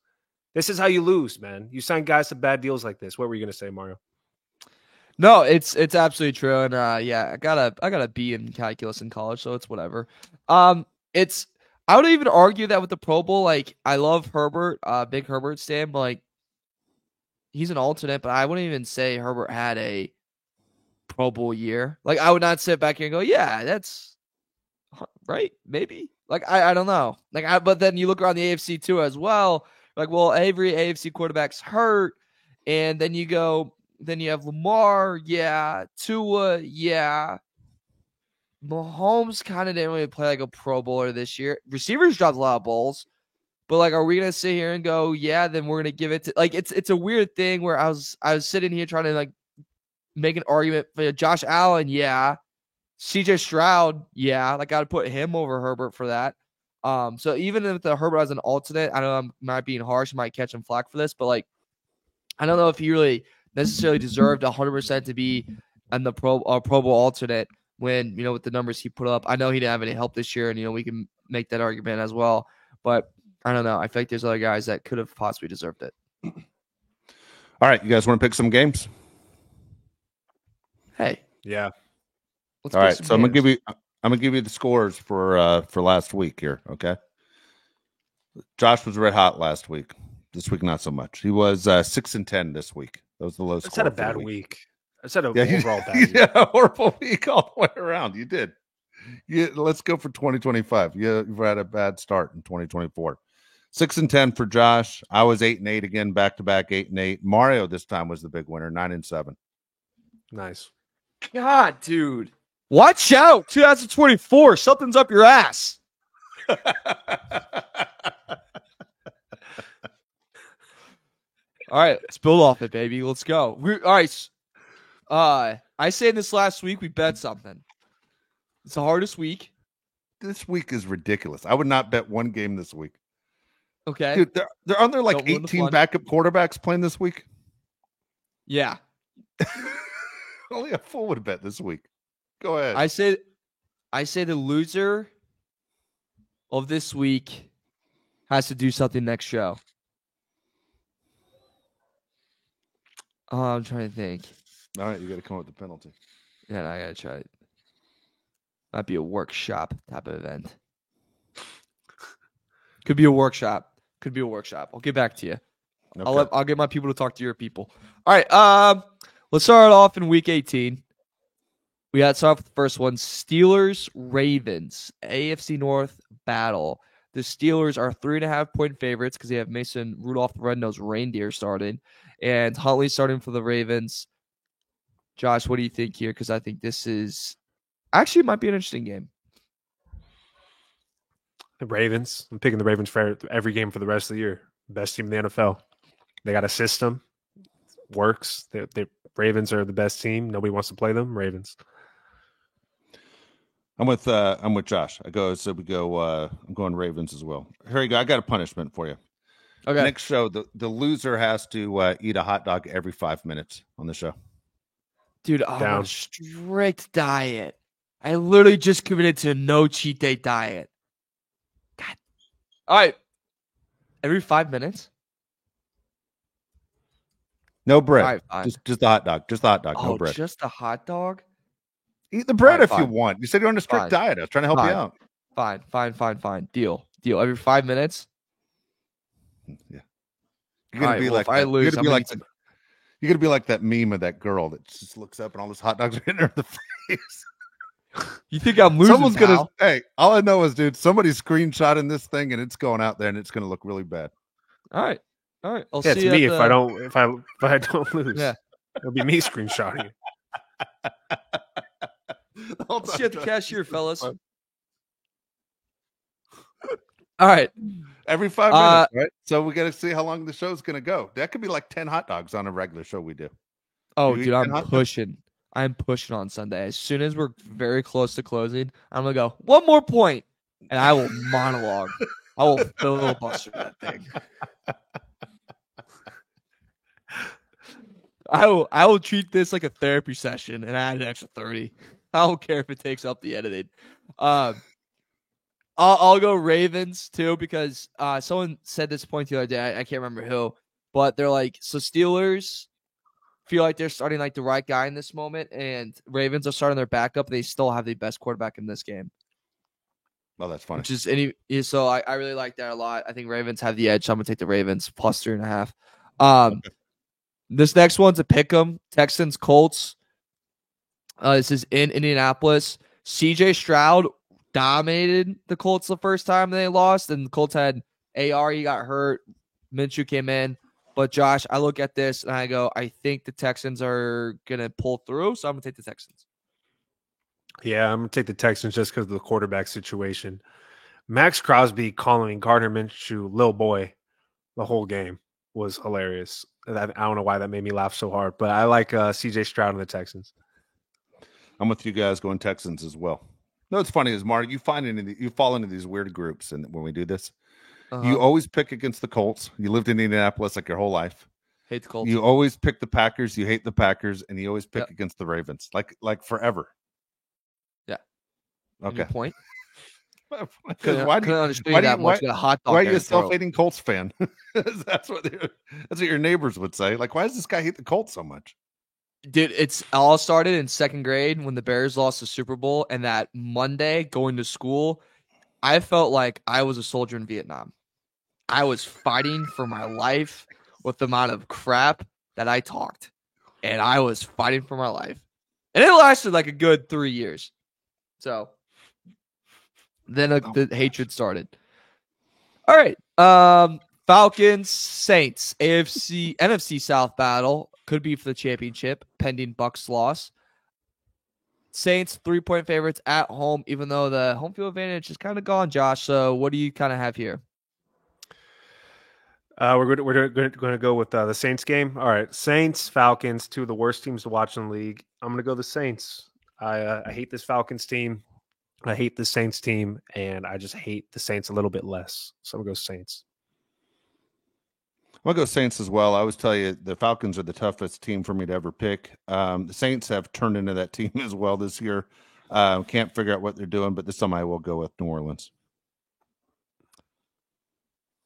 This is how you lose, man. You sign guys to bad deals like this. What were you going to say, Mario? No, it's absolutely true, and yeah, I got a B in calculus in college, so it's whatever. I would even argue that with the Pro Bowl, like I love Herbert, big Herbert stan, but like he's an alternate, but I wouldn't even say Herbert had a Pro Bowl year. Like I would not sit back here and go, yeah, that's right, maybe. Like I don't know. Like but then you look around the AFC too as well. Like, well, every AFC quarterback's hurt, and then you go. Then you have Lamar, yeah. Tua, yeah. Mahomes kind of didn't really play like a Pro Bowler this year. Receivers dropped a lot of balls, but like, are we gonna sit here and go, yeah? Then we're gonna give it to like it's a weird thing where I was sitting here trying to like make an argument for Josh Allen, yeah. CJ Stroud, yeah. Like I'd put him over Herbert for that. So even if the Herbert as an alternate, I know I might be harsh, might catch him flack for this, but like, I don't know if he really necessarily deserved 100% to be in the Pro Bowl alternate when, you know, with the numbers he put up. I know he didn't have any help this year, and, you know, we can make that argument as well. But I don't know. I feel like there's other guys that could have possibly deserved it. All right. You guys want to pick some games? Hey. Yeah. All right. So I'm going to give you the scores for last week here. Okay. Josh was red hot last week. This week, not so much. He was 6-10 this week. That was the low score. It's had a bad week. It's had an overall bad week. Yeah, a horrible week all the way around. You did. Let's go for 2025. You've had a bad start in 2024. 6-10 for Josh. I was 8-8 again, back to back 8-8. Mario this time was the big winner, 9-7. Nice. God, dude. Watch out. 2024. Something's up your ass. All right, let's build off it, baby. Let's go. All right. I said this last week, we bet something. It's the hardest week. This week is ridiculous. I would not bet one game this week. Okay. Dude, there aren't there like 18 backup quarterbacks playing this week? Yeah. Only a fool would bet this week. Go ahead. I say the loser of this week has to do something next show. I'm trying to think. All right, you got to come up with the penalty. Yeah, I got to try it. Might be a workshop type of event. Could be a workshop. I'll get back to you. Okay. I'll get my people to talk to your people. All right. Let's start off in week 18. We got to start off with the first one. Steelers, Ravens, AFC North battle. The Steelers are 3.5-point favorites because they have Mason Rudolph, the Red-Nosed Reindeer, starting. And Huntley starting for the Ravens. Josh, what do you think here? Because I think this is actually might be an interesting game. The Ravens. I'm picking the Ravens for every game for the rest of the year. Best team in the NFL. They got a system. Works. The Ravens are the best team. Nobody wants to play them. Ravens. I'm with Josh. I'm going Ravens as well. Here you go. I got a punishment for you. Okay. Next show, the loser has to eat a hot dog every 5 minutes on the show. Dude, I'm on a strict diet. I literally just committed to a no cheat day diet. God. All right. Every 5 minutes? No bread. All right, just a hot dog. Just a hot dog. No Oh, bread. just a hot dog? Eat the bread All right, if you fine. want. You said you're on a strict Fine. diet. I was trying to help you out. Fine. Deal. Every 5 minutes? Yeah. You're gonna All right, be well, like if I that. lose, You're gonna be like that meme of that girl that just looks up and all those hot dogs are in her the face. You think I'm losing? Someone's gonna. pal? Hey, all I know is, dude, somebody's screenshotting this thing and it's going out there and it's gonna look really bad. All right. I'll Yeah, see it's you me at if the- I don't lose. Yeah. It'll be me screenshotting it. I'll see you at the cashier, fellas. All right. Every 5 minutes, right? So we got to see how long the show's gonna go. That could be like 10 hot dogs on a regular show we do. Oh, You eat dude, 10 I'm hot dogs? pushing. I'm pushing on Sunday. As soon as we're very close to closing, I'm gonna go one more point, and I will monologue. I will filibuster that thing. I will treat this like a therapy session and add an extra 30. I don't care if it takes up the editing. I'll go Ravens too because someone said this point the other day. I can't remember who, but they're like, so Steelers feel like they're starting like the right guy in this moment, and Ravens are starting their backup. They still have the best quarterback in this game. Oh, that's funny. Which is so I really like that a lot. I think Ravens have the edge. So I'm gonna take the Ravens plus 3.5. This next one's a pick 'em. Texans Colts. This is in Indianapolis. CJ Stroud dominated the Colts the first time they lost, and the Colts had AR. He got hurt. Minshew came in. But Josh, I look at this and I go, I think the Texans are gonna pull through, so I'm gonna take the Texans. Yeah, I'm gonna take the Texans just because of the quarterback situation. Max Crosby calling Gardner Minshew "little boy" the whole game was hilarious. I don't know why that made me laugh so hard, but I like CJ Stroud and the Texans. I'm with you guys going Texans as well. No, it's funny is Mark, you fall into these weird groups, and when we do this, you always pick against the Colts. You lived in Indianapolis like your whole life. Hate the Colts. You always pick the Packers. You hate the Packers, and you always pick against the Ravens, like forever. Yeah. Okay. Any point? Because why do you understand that much? Got a hot dog. why are you a self-hating Colts fan? that's what your neighbors would say. Like, why does this guy hate the Colts so much? Dude, it's all started in second grade when the Bears lost the Super Bowl, and that Monday going to school, I felt like I was a soldier in Vietnam. I was fighting for my life with the amount of crap that I talked, and I was fighting for my life, and it lasted like a good 3 years. So then the hatred started. All right, Falcons, Saints, NFC South battle could be for the championship, pending Bucs loss. Saints 3-point favorites at home, even though the home field advantage is kind of gone, Josh. So what do you kind of have here? We're going to go with the Saints game. All right, Saints, Falcons, two of the worst teams to watch in the league. I'm going to go the Saints. I hate this Falcons team. I hate the Saints team, and I just hate the Saints a little bit less. So I'm going to go Saints. I'm going to go Saints as well. I always tell you the Falcons are the toughest team for me to ever pick. The Saints have turned into that team as well this year. Can't figure out what they're doing, but this time I will go with New Orleans.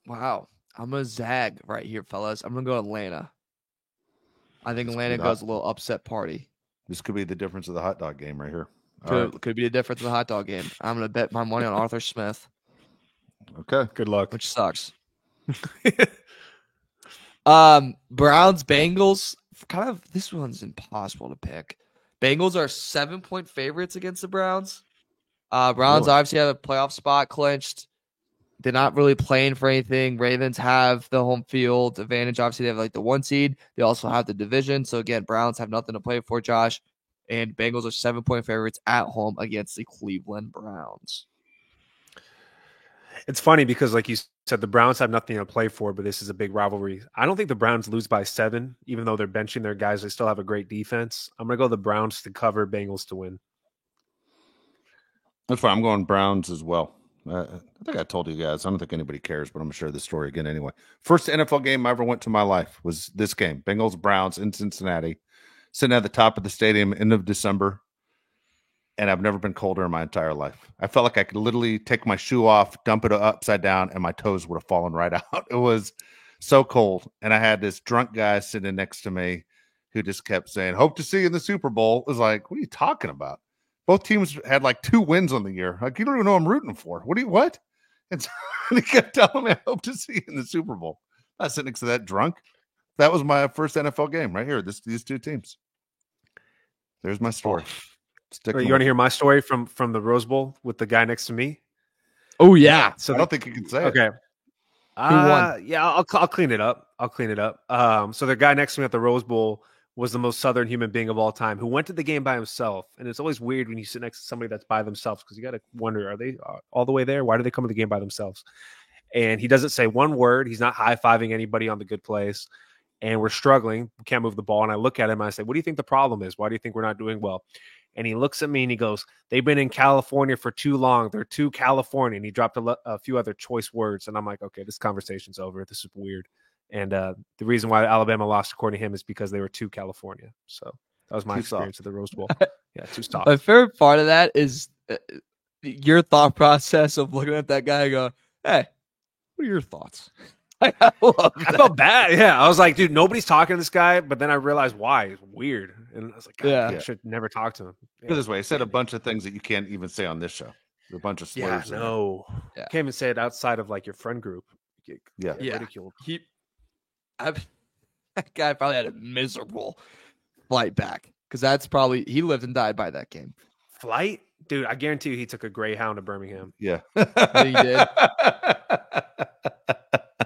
Wow. I'm going to zag right here, fellas. I'm going to go Atlanta. I think Atlanta goes a little upset party. This could be the difference of the hot dog game right here. Could be the difference in the hot dog game. I'm going to bet my money on Arthur Smith. Okay. Good luck. Which sucks. Browns, Bengals. Kind of, this one's impossible to pick Bengals are 7-point favorites against the Browns. Browns Really? obviously have a playoff spot clinched. They're not really playing for anything. Ravens have the home field advantage. Obviously, they have like the 1 seed. They also have the division. So again, Browns have nothing to play for, Josh. And Bengals are 7-point favorites at home against the Cleveland Browns. It's funny because, like you said, the Browns have nothing to play for, but this is a big rivalry. I don't think the Browns lose by 7, even though they're benching their guys. They still have a great defense. I'm going to go the Browns to cover, Bengals to win. That's fine. I'm going Browns as well. I think I told you guys. I don't think anybody cares, but I'm going to share this story again anyway. First NFL game I ever went to in my life was this game, Bengals-Browns in Cincinnati, sitting at the top of the stadium end of December, and I've never been colder in my entire life. I felt like I could literally take my shoe off, dump it upside down, and my toes would have fallen right out. It was so cold, and I had this drunk guy sitting next to me who just kept saying, "Hope to see you in the Super Bowl." It was like, what are you talking about? Both teams had like 2 wins on the year. Like, you don't even know I'm rooting for. What? And so he kept telling me, "I hope to see you in the Super Bowl." I was sitting next to that drunk. That was my first NFL game right here. These 2 teams. There's my story. You want to hear my story from the Rose Bowl with the guy next to me? Oh, yeah. So I don't think you can say okay. it. Who won? Yeah, I'll clean it up. So the guy next to me at the Rose Bowl was the most Southern human being of all time who went to the game by himself. And it's always weird when you sit next to somebody that's by themselves because you got to wonder, are they all the way there? Why do they come to the game by themselves? And he doesn't say one word. He's not high-fiving anybody on the good plays. And we're struggling. We can't move the ball. And I look at him and I say, what do you think the problem is? Why do you think we're not doing well? And he looks at me and he goes, they've been in California for too long. They're too California. And he dropped a few other choice words. And I'm like, okay, this conversation's over. This is weird. And the reason why Alabama lost, according to him, is because they were too California. So that was my experience at the Rose Bowl. Yeah, too soft. My favorite part of that is your thought process of looking at that guy and go, hey, what are your thoughts? I felt bad. Yeah. I was like, dude, nobody's talking to this guy. But then I realized why. It's weird. And I was like, God, I should never talk to him. Put it this way, I said a bunch of things that you can't even say on this show. There's a bunch of slurs. Yeah, no. Yeah. Can't even say it outside of like your friend group. Get ridiculed. That guy probably had a miserable flight back because that's probably he lived and died by that game. Flight? Dude, I guarantee you he took a Greyhound to Birmingham. Yeah. He did.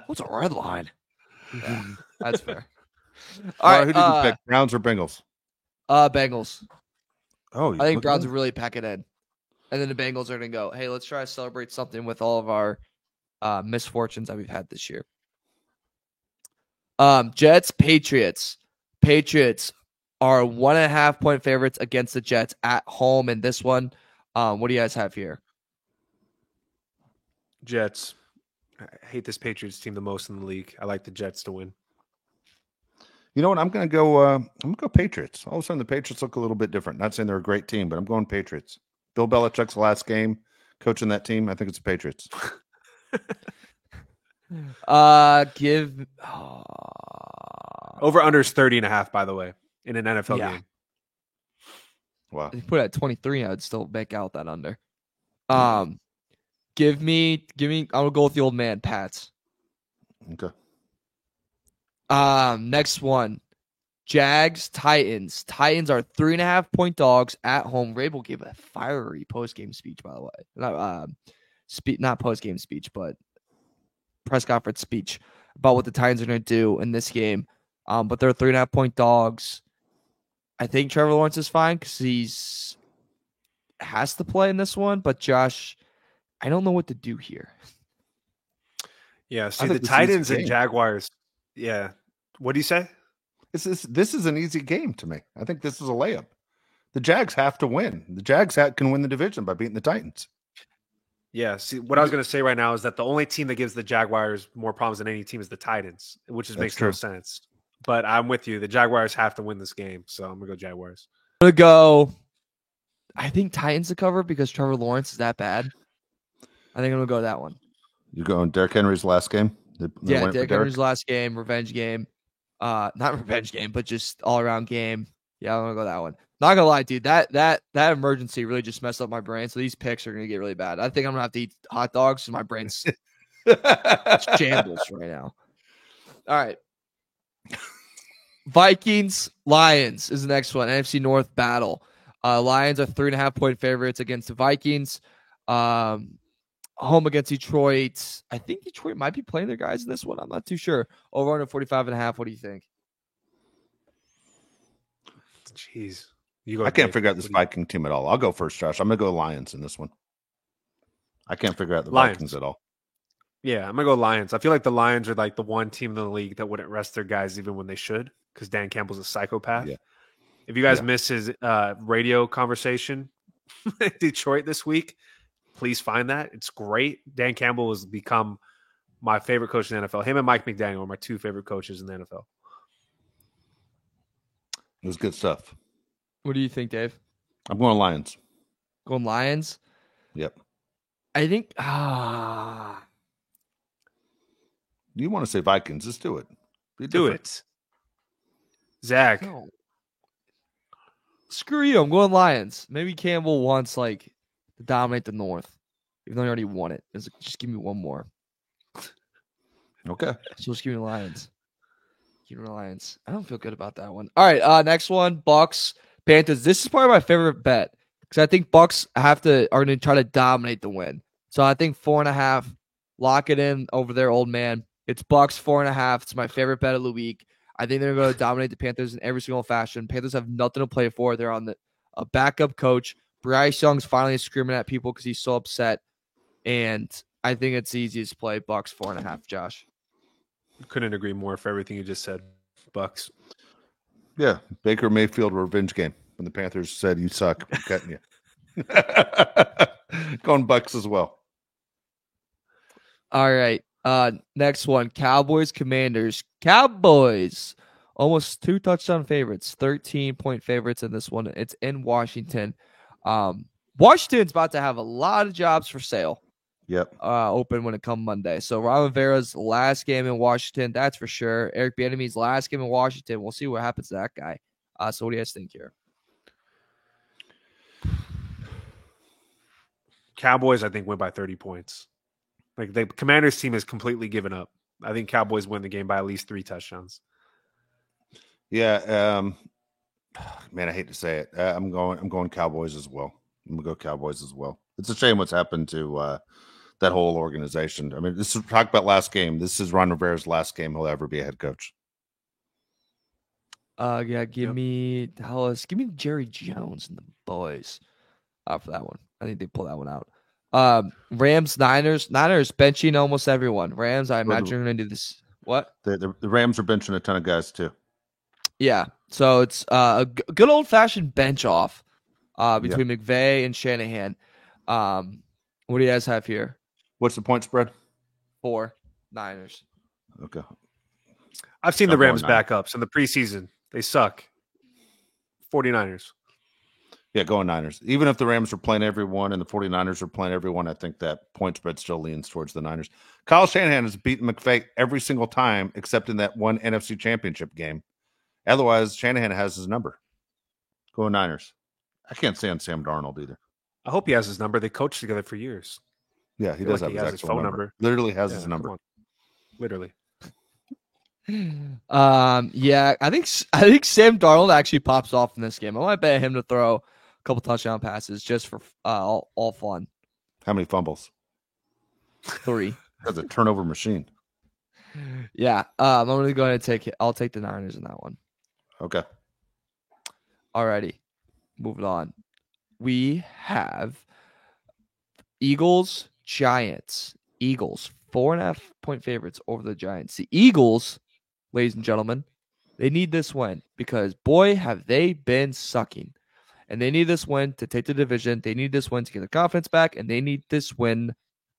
What's a red line? Yeah, that's fair. All right. Who did you pick? Browns or Bengals? Bengals. Oh, I think Browns will really pack it in. And then the Bengals are going to go, hey, let's try to celebrate something with all of our misfortunes that we've had this year. Jets, Patriots. Patriots are 1.5-point favorites against the Jets at home in this one. What do you guys have here? Jets. I hate this Patriots team the most in the league. I like the Jets to win. You know what? I'm going to go Patriots. All of a sudden, the Patriots look a little bit different. Not saying they're a great team, but I'm going Patriots. Bill Belichick's last game coaching that team. I think it's the Patriots. Over under is 30.5, by the way, in an NFL game. Wow. If you put it at 23, I'd still make out that under. Give me. I'll go with the old man, Pats. Okay. Next one, Jags, Titans. Titans are 3.5-point dogs at home. Rabel gave a fiery post-game speech, by the way. Not post-game speech, but press conference speech about what the Titans are going to do in this game. But they're 3.5-point dogs. I think Trevor Lawrence is fine because he's has to play in this one. But Josh, I don't know what to do here. Yeah, see the Titans and Jaguars. Yeah. What do you say? This is an easy game to me. I think this is a layup. The Jags have to win. The Jags can win the division by beating the Titans. Yeah. See, what I was going to say right now is that the only team that gives the Jaguars more problems than any team is the Titans, which makes no sense. But I'm with you. The Jaguars have to win this game, so I'm going to go Jaguars. I'm going to go. I think Titans to cover because Trevor Lawrence is that bad. I think I'm going to go that one. You're going Derrick Henry's last game? Derrick Henry's last game, revenge game. Not revenge game, but just all-around game. Yeah, I'm going to go that one. Not going to lie, dude. That emergency really just messed up my brain, so these picks are going to get really bad. I think I'm going to have to eat hot dogs because my brain's shambles right now. All right. Vikings, Lions is the next one. NFC North battle. Lions are 3.5-point favorites against the Vikings. Home against Detroit. I think Detroit might be playing their guys in this one. I'm not too sure. Over under 45.5. What do you think? Jeez. I can't figure out this Viking team at all. I'll go first, Josh. I'm going to go Lions in this one. I can't figure out the Vikings at all. Yeah, I'm going to go Lions. I feel like the Lions are like the one team in the league that wouldn't rest their guys even when they should, because Dan Campbell's a psychopath. Yeah. If you guys miss his radio conversation in Detroit this week, please find that. It's great. Dan Campbell has become my favorite coach in the NFL. Him and Mike McDaniel are my two favorite coaches in the NFL. It was good stuff. What do you think, Dave? I'm going Lions. Going Lions? Yep. I think you want to say Vikings? Let's do it. Do it. Zach. No. Screw you. I'm going Lions. Maybe Campbell wants to dominate the North, even though he already won it. Just give me one more. Okay. So just give me the Lions. Give me the Lions. I don't feel good about that one. All right. Next one, Bucks, Panthers. This is probably my favorite bet because I think Bucks are going to try to dominate the win. So I think 4.5. Lock it in over there, old man. It's Bucks 4.5. It's my favorite bet of the week. I think they're going to dominate the Panthers in every single fashion. Panthers have nothing to play for. They're on a backup coach. Bryce Young's finally screaming at people because he's so upset. And I think it's the easiest play. Bucks 4.5, Josh. Couldn't agree more for everything you just said. Bucks. Yeah. Baker Mayfield revenge game when the Panthers said you suck. I'm cutting you. Going Bucks as well. All right. Next one, Cowboys, Commanders. Cowboys, almost 2 touchdown favorites, 13-point favorites in this one. It's in Washington. Washington's about to have a lot of jobs for sale. Yep. Open when it comes Monday. So Ron Rivera's last game in Washington, that's for sure. Eric Bieniemy's last game in Washington. We'll see what happens to that guy. So what do you guys think here? Cowboys, I think, win by 30 points. Like the Commanders team has completely given up. I think Cowboys win the game by at least 3 touchdowns. Yeah. Man, I hate to say it. I'm going Cowboys as well. I'm gonna go Cowboys as well. It's a shame what's happened to that whole organization. I mean, this is talk about last game. This is Ron Rivera's last game he'll ever be a head coach. Give me Dallas. Give me Jerry Jones and the boys for that one. I think they pull that one out. Rams, Niners benching almost everyone. Rams, I imagine are going to do this. What? The Rams are benching a ton of guys too. Yeah, so it's a good old fashioned bench off between McVay and Shanahan. What do you guys have here? What's the point spread? 4 Niners. Okay. I've seen the Rams backups in the preseason. They suck. 49ers. Yeah, going Niners. Even if the Rams are playing everyone and the 49ers are playing everyone, I think that point spread still leans towards the Niners. Kyle Shanahan has beaten McVay every single time except in that one NFC Championship game. Otherwise, Shanahan has his number. Going Niners. I can't stand Sam Darnold either. I hope he has his number. They coached together for years. Yeah, he does have his phone number. Literally has his number. Literally. Yeah, I think Sam Darnold actually pops off in this game. I might bet him to throw a couple touchdown passes just for all fun. How many fumbles? 3. That's a turnover machine. Yeah, I'm going to go ahead and take it. I'll take the Niners in that one. Okay. Alrighty, moving on. We have Eagles, Giants. Eagles, 4.5-point favorites over the Giants. The Eagles, ladies and gentlemen, they need this win because, boy, have they been sucking. And they need this win to take the division. They need this win to get their confidence back. And they need this win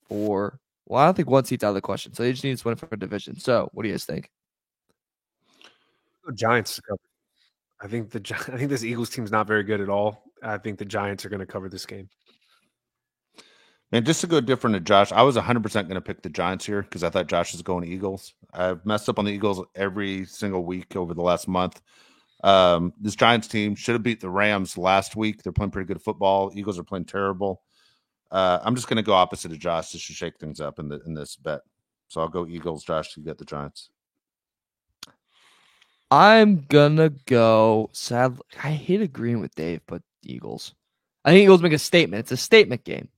for, I don't think one seat's out of the question. So they just need this win for a division. So what do you guys think? Giants to cover. I think this Eagles team's not very good at all. I think the Giants are going to cover this game. And just to go different to Josh, I was 100% going to pick the Giants here because I thought Josh was going to Eagles. I've messed up on the Eagles every single week over the last month. This Giants team should have beat the Rams last week. They're playing pretty good football. Eagles are playing terrible. I'm just going to go opposite of Josh just to shake things up in this bet. So I'll go Eagles. Josh, you get the Giants. I'm gonna go. Sadly, I hate agreeing with Dave, but the Eagles. I think Eagles make a statement. It's a statement game.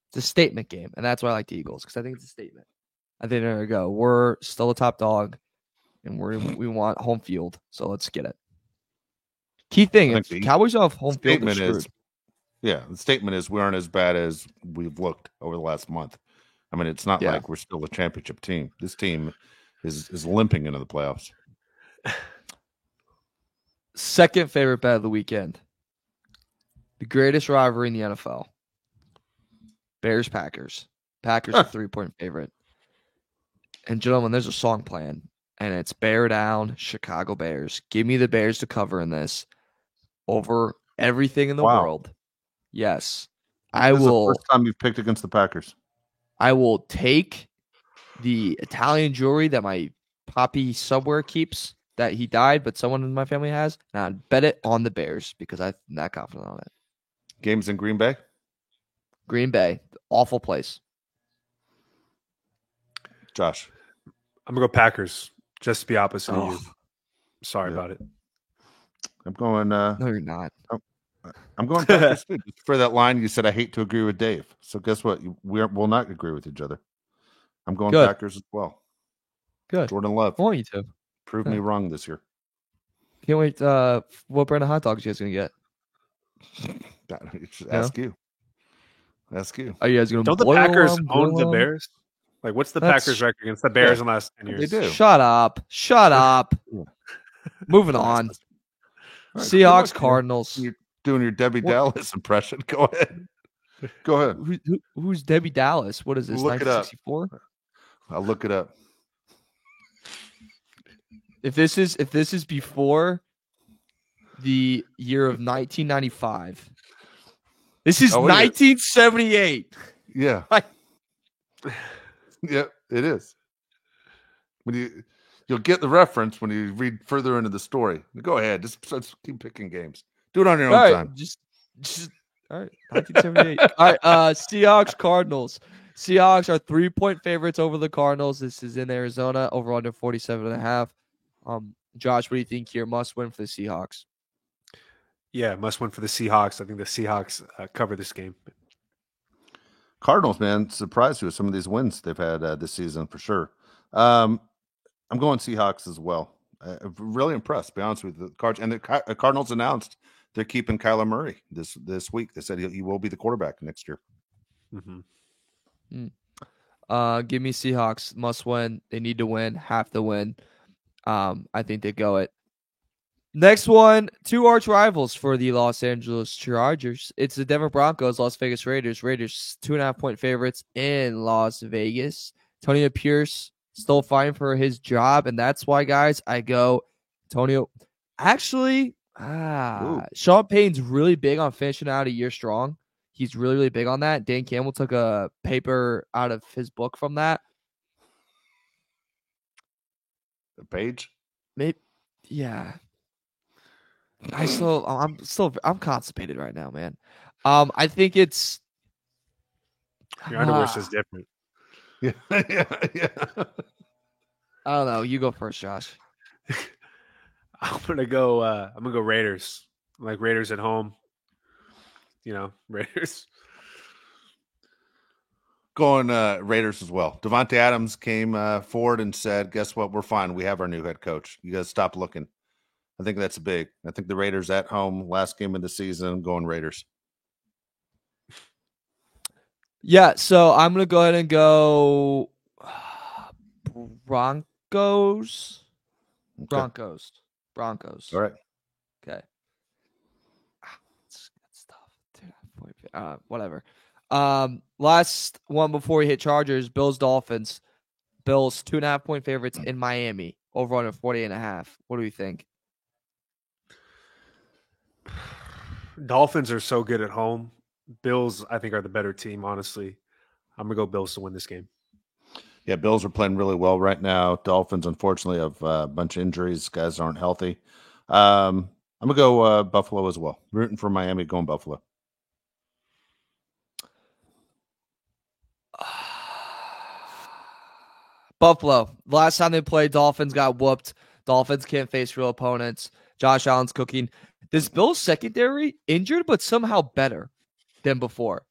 It's a statement game, and that's why I like the Eagles because I think it's a statement. I think they're gonna go. We're still a top dog, and we want home field. So let's get it. Key thing: I if think the Cowboys don't have home field, they're statement screwed. is, yeah, the statement is we aren't as bad as we've looked over the last month. I mean, it's not Yeah. like we're still a championship team. This team is limping into the playoffs. Second favorite bet of the weekend. The greatest rivalry in the NFL. Bears-Packers. Packers are 3-point favorite. And gentlemen, there's a song playing, and it's Bear Down, Chicago Bears. Give me the Bears to cover in this over everything in the Wow. world. Yes. This I is the will first time you've picked against the Packers. I will take the Italian jewelry that my Poppy somewhere keeps that he died, but someone in my family has, and I'd bet it on the Bears because I'm not confident on it. Games in Green Bay. Green Bay, awful place. Josh, I'm gonna go Packers. Just to be opposite of Oh. you. Sorry Yeah. about it. I'm going. No, you're not. I'm going Packers too. Just for that line, you said I hate to agree with Dave. So guess what? We'll not agree with each other. I'm going Good. Packers as well. Good. Jordan Love I want you to. proved me wrong this year. Can't wait. What brand of hot dogs you guys gonna get? Ask you. Ask you. Are you guys gonna Don't the boil Packers them, own grill the them? Bears? Like, what's the That's- Packers record against the Bears Yeah, in the last 10 They years? do. Shut up. Shut up. Yeah. Moving on. All right, Seahawks, good luck, man. Cardinals. You're doing your Debbie What? Dallas impression. Go ahead. Go ahead. Who's Debbie Dallas? What is this? Look it up. 1964? I'll look it up. If this is before the year of 1995, this is Oh, it is. 1978. Yeah. Right. Yeah, it is. You'll get the reference when you read further into the story. Go ahead. Just keep picking games. Do it on your own All right, time. just all right. 1978. All right. Seahawks, Cardinals. Seahawks are 3-point favorites over the Cardinals. This is in Arizona, over under 47.5. Josh, what do you think here? Must win for the Seahawks. Yeah, must win for the Seahawks. I think the Seahawks cover this game. Cardinals, man, surprised you with some of these wins they've had this season for sure. I'm going Seahawks as well. I'm really impressed, to be honest with you. The Cards and the Cardinals announced they're keeping Kyler Murray this week. They said he will be the quarterback next year. Mm-hmm. Give me Seahawks. Must win. They need to win. Have to win. I think they go it. Next one, two arch rivals for the Los Angeles Chargers. It's the Denver Broncos, Las Vegas Raiders. Raiders 2.5-point favorites in Las Vegas. Antonio Pierce still fighting for his job, and that's why, guys, I go Antonio. Actually, Sean Payton's really big on finishing out a year strong. He's really, really big on that. Dan Campbell took a paper out of his book from that. The page? Maybe, yeah. I'm constipated right now, man. I think it's Your underwear says different. Yeah, yeah. I don't know. You go first, Josh. I'm gonna go Raiders. Like Raiders at home. You know, Raiders. Going Raiders as well. Devontae Adams came forward and said, guess what? We're fine. We have our new head coach. You guys stop looking. I think that's big. I think the Raiders at home, last game of the season, going Raiders. Yeah, so I'm going to go ahead and go Broncos. Okay. Broncos. All right. Okay. That's tough. Whatever. Last one before we hit Chargers, Bills Dolphins. Bills 2.5-point favorites in Miami. Over under 48.5. What do we think? Dolphins are so good at home. Bills, I think, are the better team, honestly. I'm going to go Bills to win this game. Yeah, Bills are playing really well right now. Dolphins, unfortunately, have a bunch of injuries. Guys aren't healthy. I'm going to go Buffalo as well. Rooting for Miami, going Buffalo. Buffalo. Last time they played, Dolphins got whooped. Dolphins can't face real opponents. Josh Allen's cooking. This Bills secondary injured, but somehow better than before.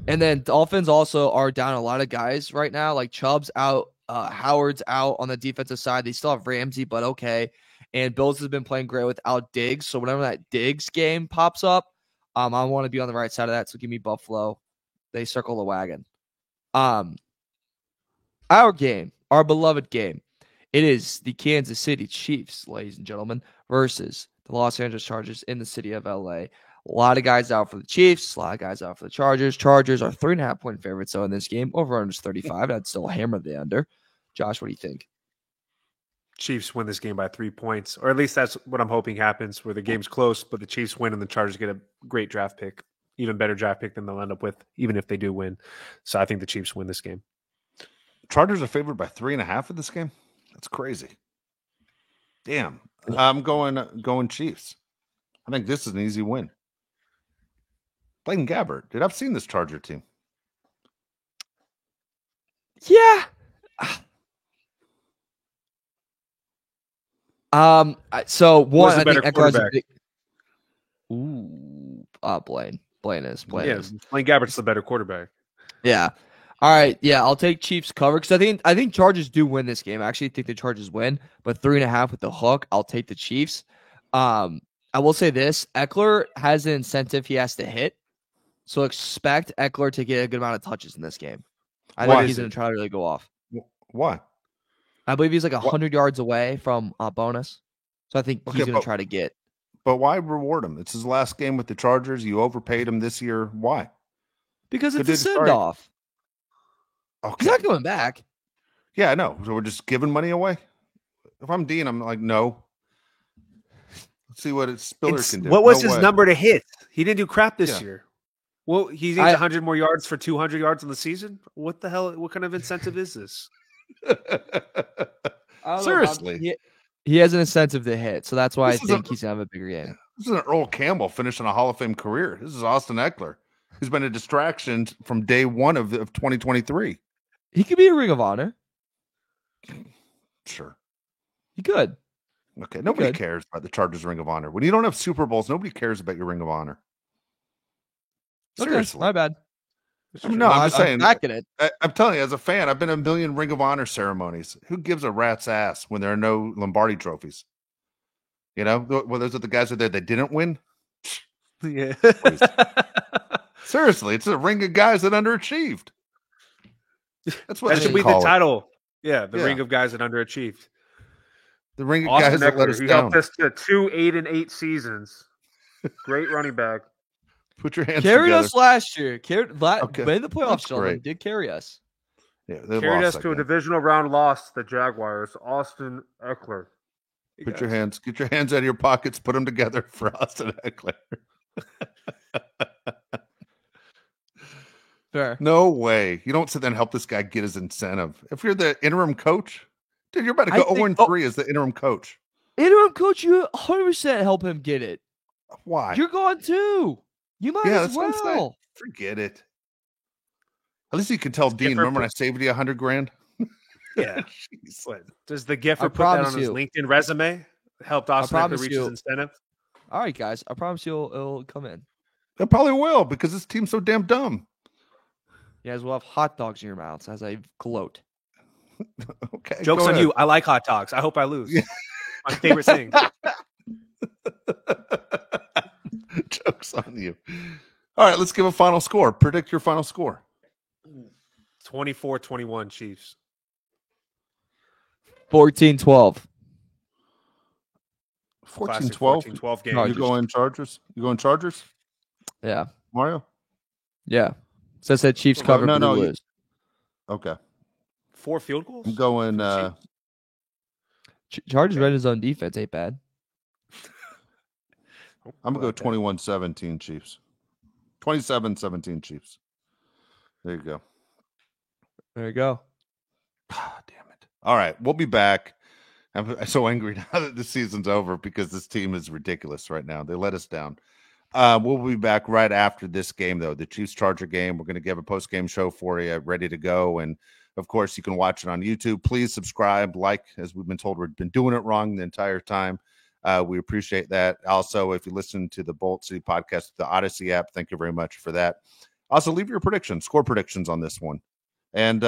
And then Dolphins also are down a lot of guys right now. Like Chubb's out, Howard's out on the defensive side. They still have Ramsey, but okay. And Bills has been playing great without Diggs. So whenever that Diggs game pops up, I want to be on the right side of that. So give me Buffalo. They circle the wagon. Our game, our beloved game. It is the Kansas City Chiefs, ladies and gentlemen, versus the Los Angeles Chargers in the city of LA. A lot of guys out for the Chiefs, a lot of guys out for the Chargers. Chargers are 3.5-point favorites, so in this game, over under 35. I'd still hammer the under. Josh, what do you think? Chiefs win this game by 3 points, or at least that's what I'm hoping happens, where the game's close, but the Chiefs win and the Chargers get a great draft pick, even better draft pick than they'll end up with, even if they do win. So I think the Chiefs win this game. Chargers are favored by 3.5 in this game. That's crazy. Damn. I'm going Chiefs. I think this is an easy win. Blaine Gabbert. Dude, I've seen this Charger team. Yeah. So one, I think Eckler's a big... Blaine. Blaine is. Blaine Gabbert's the better quarterback. Yeah. All right. Yeah, I'll take Chiefs cover because I think Chargers do win this game. I actually think the Chargers win, but 3.5 with the hook, I'll take the Chiefs. I will say this: Eckler has an incentive he has to hit, so expect Eckler to get a good amount of touches in this game. I think he's going to try to really go off. Why? I believe he's like 100 yards away from a bonus, so I think he's going to try to get. But why reward him? It's his last game with the Chargers. You overpaid him this year. Why? Because it's a send-off. Okay. He's not going back. Yeah, I know. So we're just giving money away. If I'm Dean, I'm like, no. Let's see what Spiller can do. What was his number to hit? He didn't do crap this year. Well, he needs 100 more yards for 200 yards in the season. What the hell? What kind of incentive is this? Seriously, he has an incentive to hit, so that's why I think he's gonna have a bigger game. This isn't Earl Campbell finishing a Hall of Fame career. This is Austin Eckler, who's been a distraction from day one of 2023. He could be a Ring of Honor. Sure, he could. Okay, nobody cares about the Chargers Ring of Honor. When you don't have Super Bowls, nobody cares about your Ring of Honor. Seriously, my bad. No, I'm just saying. Backing it. I'm telling you, as a fan, I've been in a million Ring of Honor ceremonies. Who gives a rat's ass when there are no Lombardi trophies? You know, well, those are the guys out there that didn't win. Yeah. Seriously, it's a ring of guys that underachieved. That's what that should be the title. Yeah, the ring of guys that underachieved. The ring of Austin guys that let us down. He helped us to 2 8-8 seasons. Great running back. Put your hands carried together. us last year. Made the playoffs, Sheldon. Did carry us. Yeah, carried us to a divisional round loss. The Jaguars. Austin Eckler. Get your hands out of your pockets. Put them together for Austin Eckler. Fair. No way. You don't sit there and help this guy get his incentive. If you're the interim coach, dude, you're about to go 0-3 as the interim coach. Interim coach, you 100% help him get it. Why? You're gone too. You might as well. Forget it. At least you can tell Dean, remember when I saved you $100,000? Yeah. Does the Giffer put that on his LinkedIn resume? Helped Austin reach his incentive? All right, guys. I promise you it'll come in. It probably will because this team's so damn dumb. You guys will have hot dogs in your mouths as I gloat. Okay. Joke's on you. I like hot dogs. I hope I lose. My favorite thing. Joke's on you. All right, let's give a final score. Predict your final score. 24-21 Chiefs. 14-12. 14-12? 14-12 game. You going Chargers? Yeah. Mario? Yeah. So I said Chiefs cover. No. Lose. Okay. 4 field goals? I'm going Chargers red zone defense ain't bad. I'm going to go 21-17 Chiefs. 27-17 Chiefs. There you go. There you go. Ah, damn it. All right, we'll be back. I'm so angry now that the season's over because this team is ridiculous right now. They let us down. We'll be back right after this game, though, the Chiefs-Charger game. We're going to give a post-game show for you, ready to go. And Of course, you can watch it on YouTube. Please subscribe, like, as we've been told, we've been doing it wrong the entire time. We appreciate that. Also, if you listen to the Bolt City podcast, the Odyssey app, thank you very much for that. Also, leave your predictions, score predictions on this one. And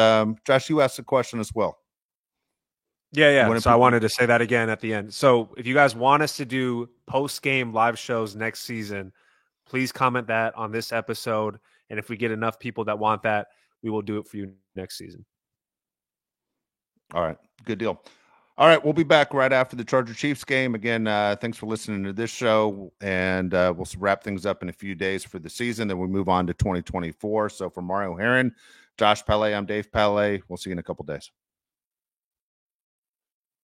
Josh, you asked a question as well. Yeah. So I wanted to say that again at the end. So if you guys want us to do post-game live shows next season, please comment that on this episode. And if we get enough people that want that, we will do it for you next season. All right. Good deal. All right. We'll be back right after the Charger Chiefs game. Again, thanks for listening to this show. And we'll wrap things up in a few days for the season. Then we move on to 2024. So for Mario Heron, Josh Pele, I'm Dave Pele. We'll see you in a couple days.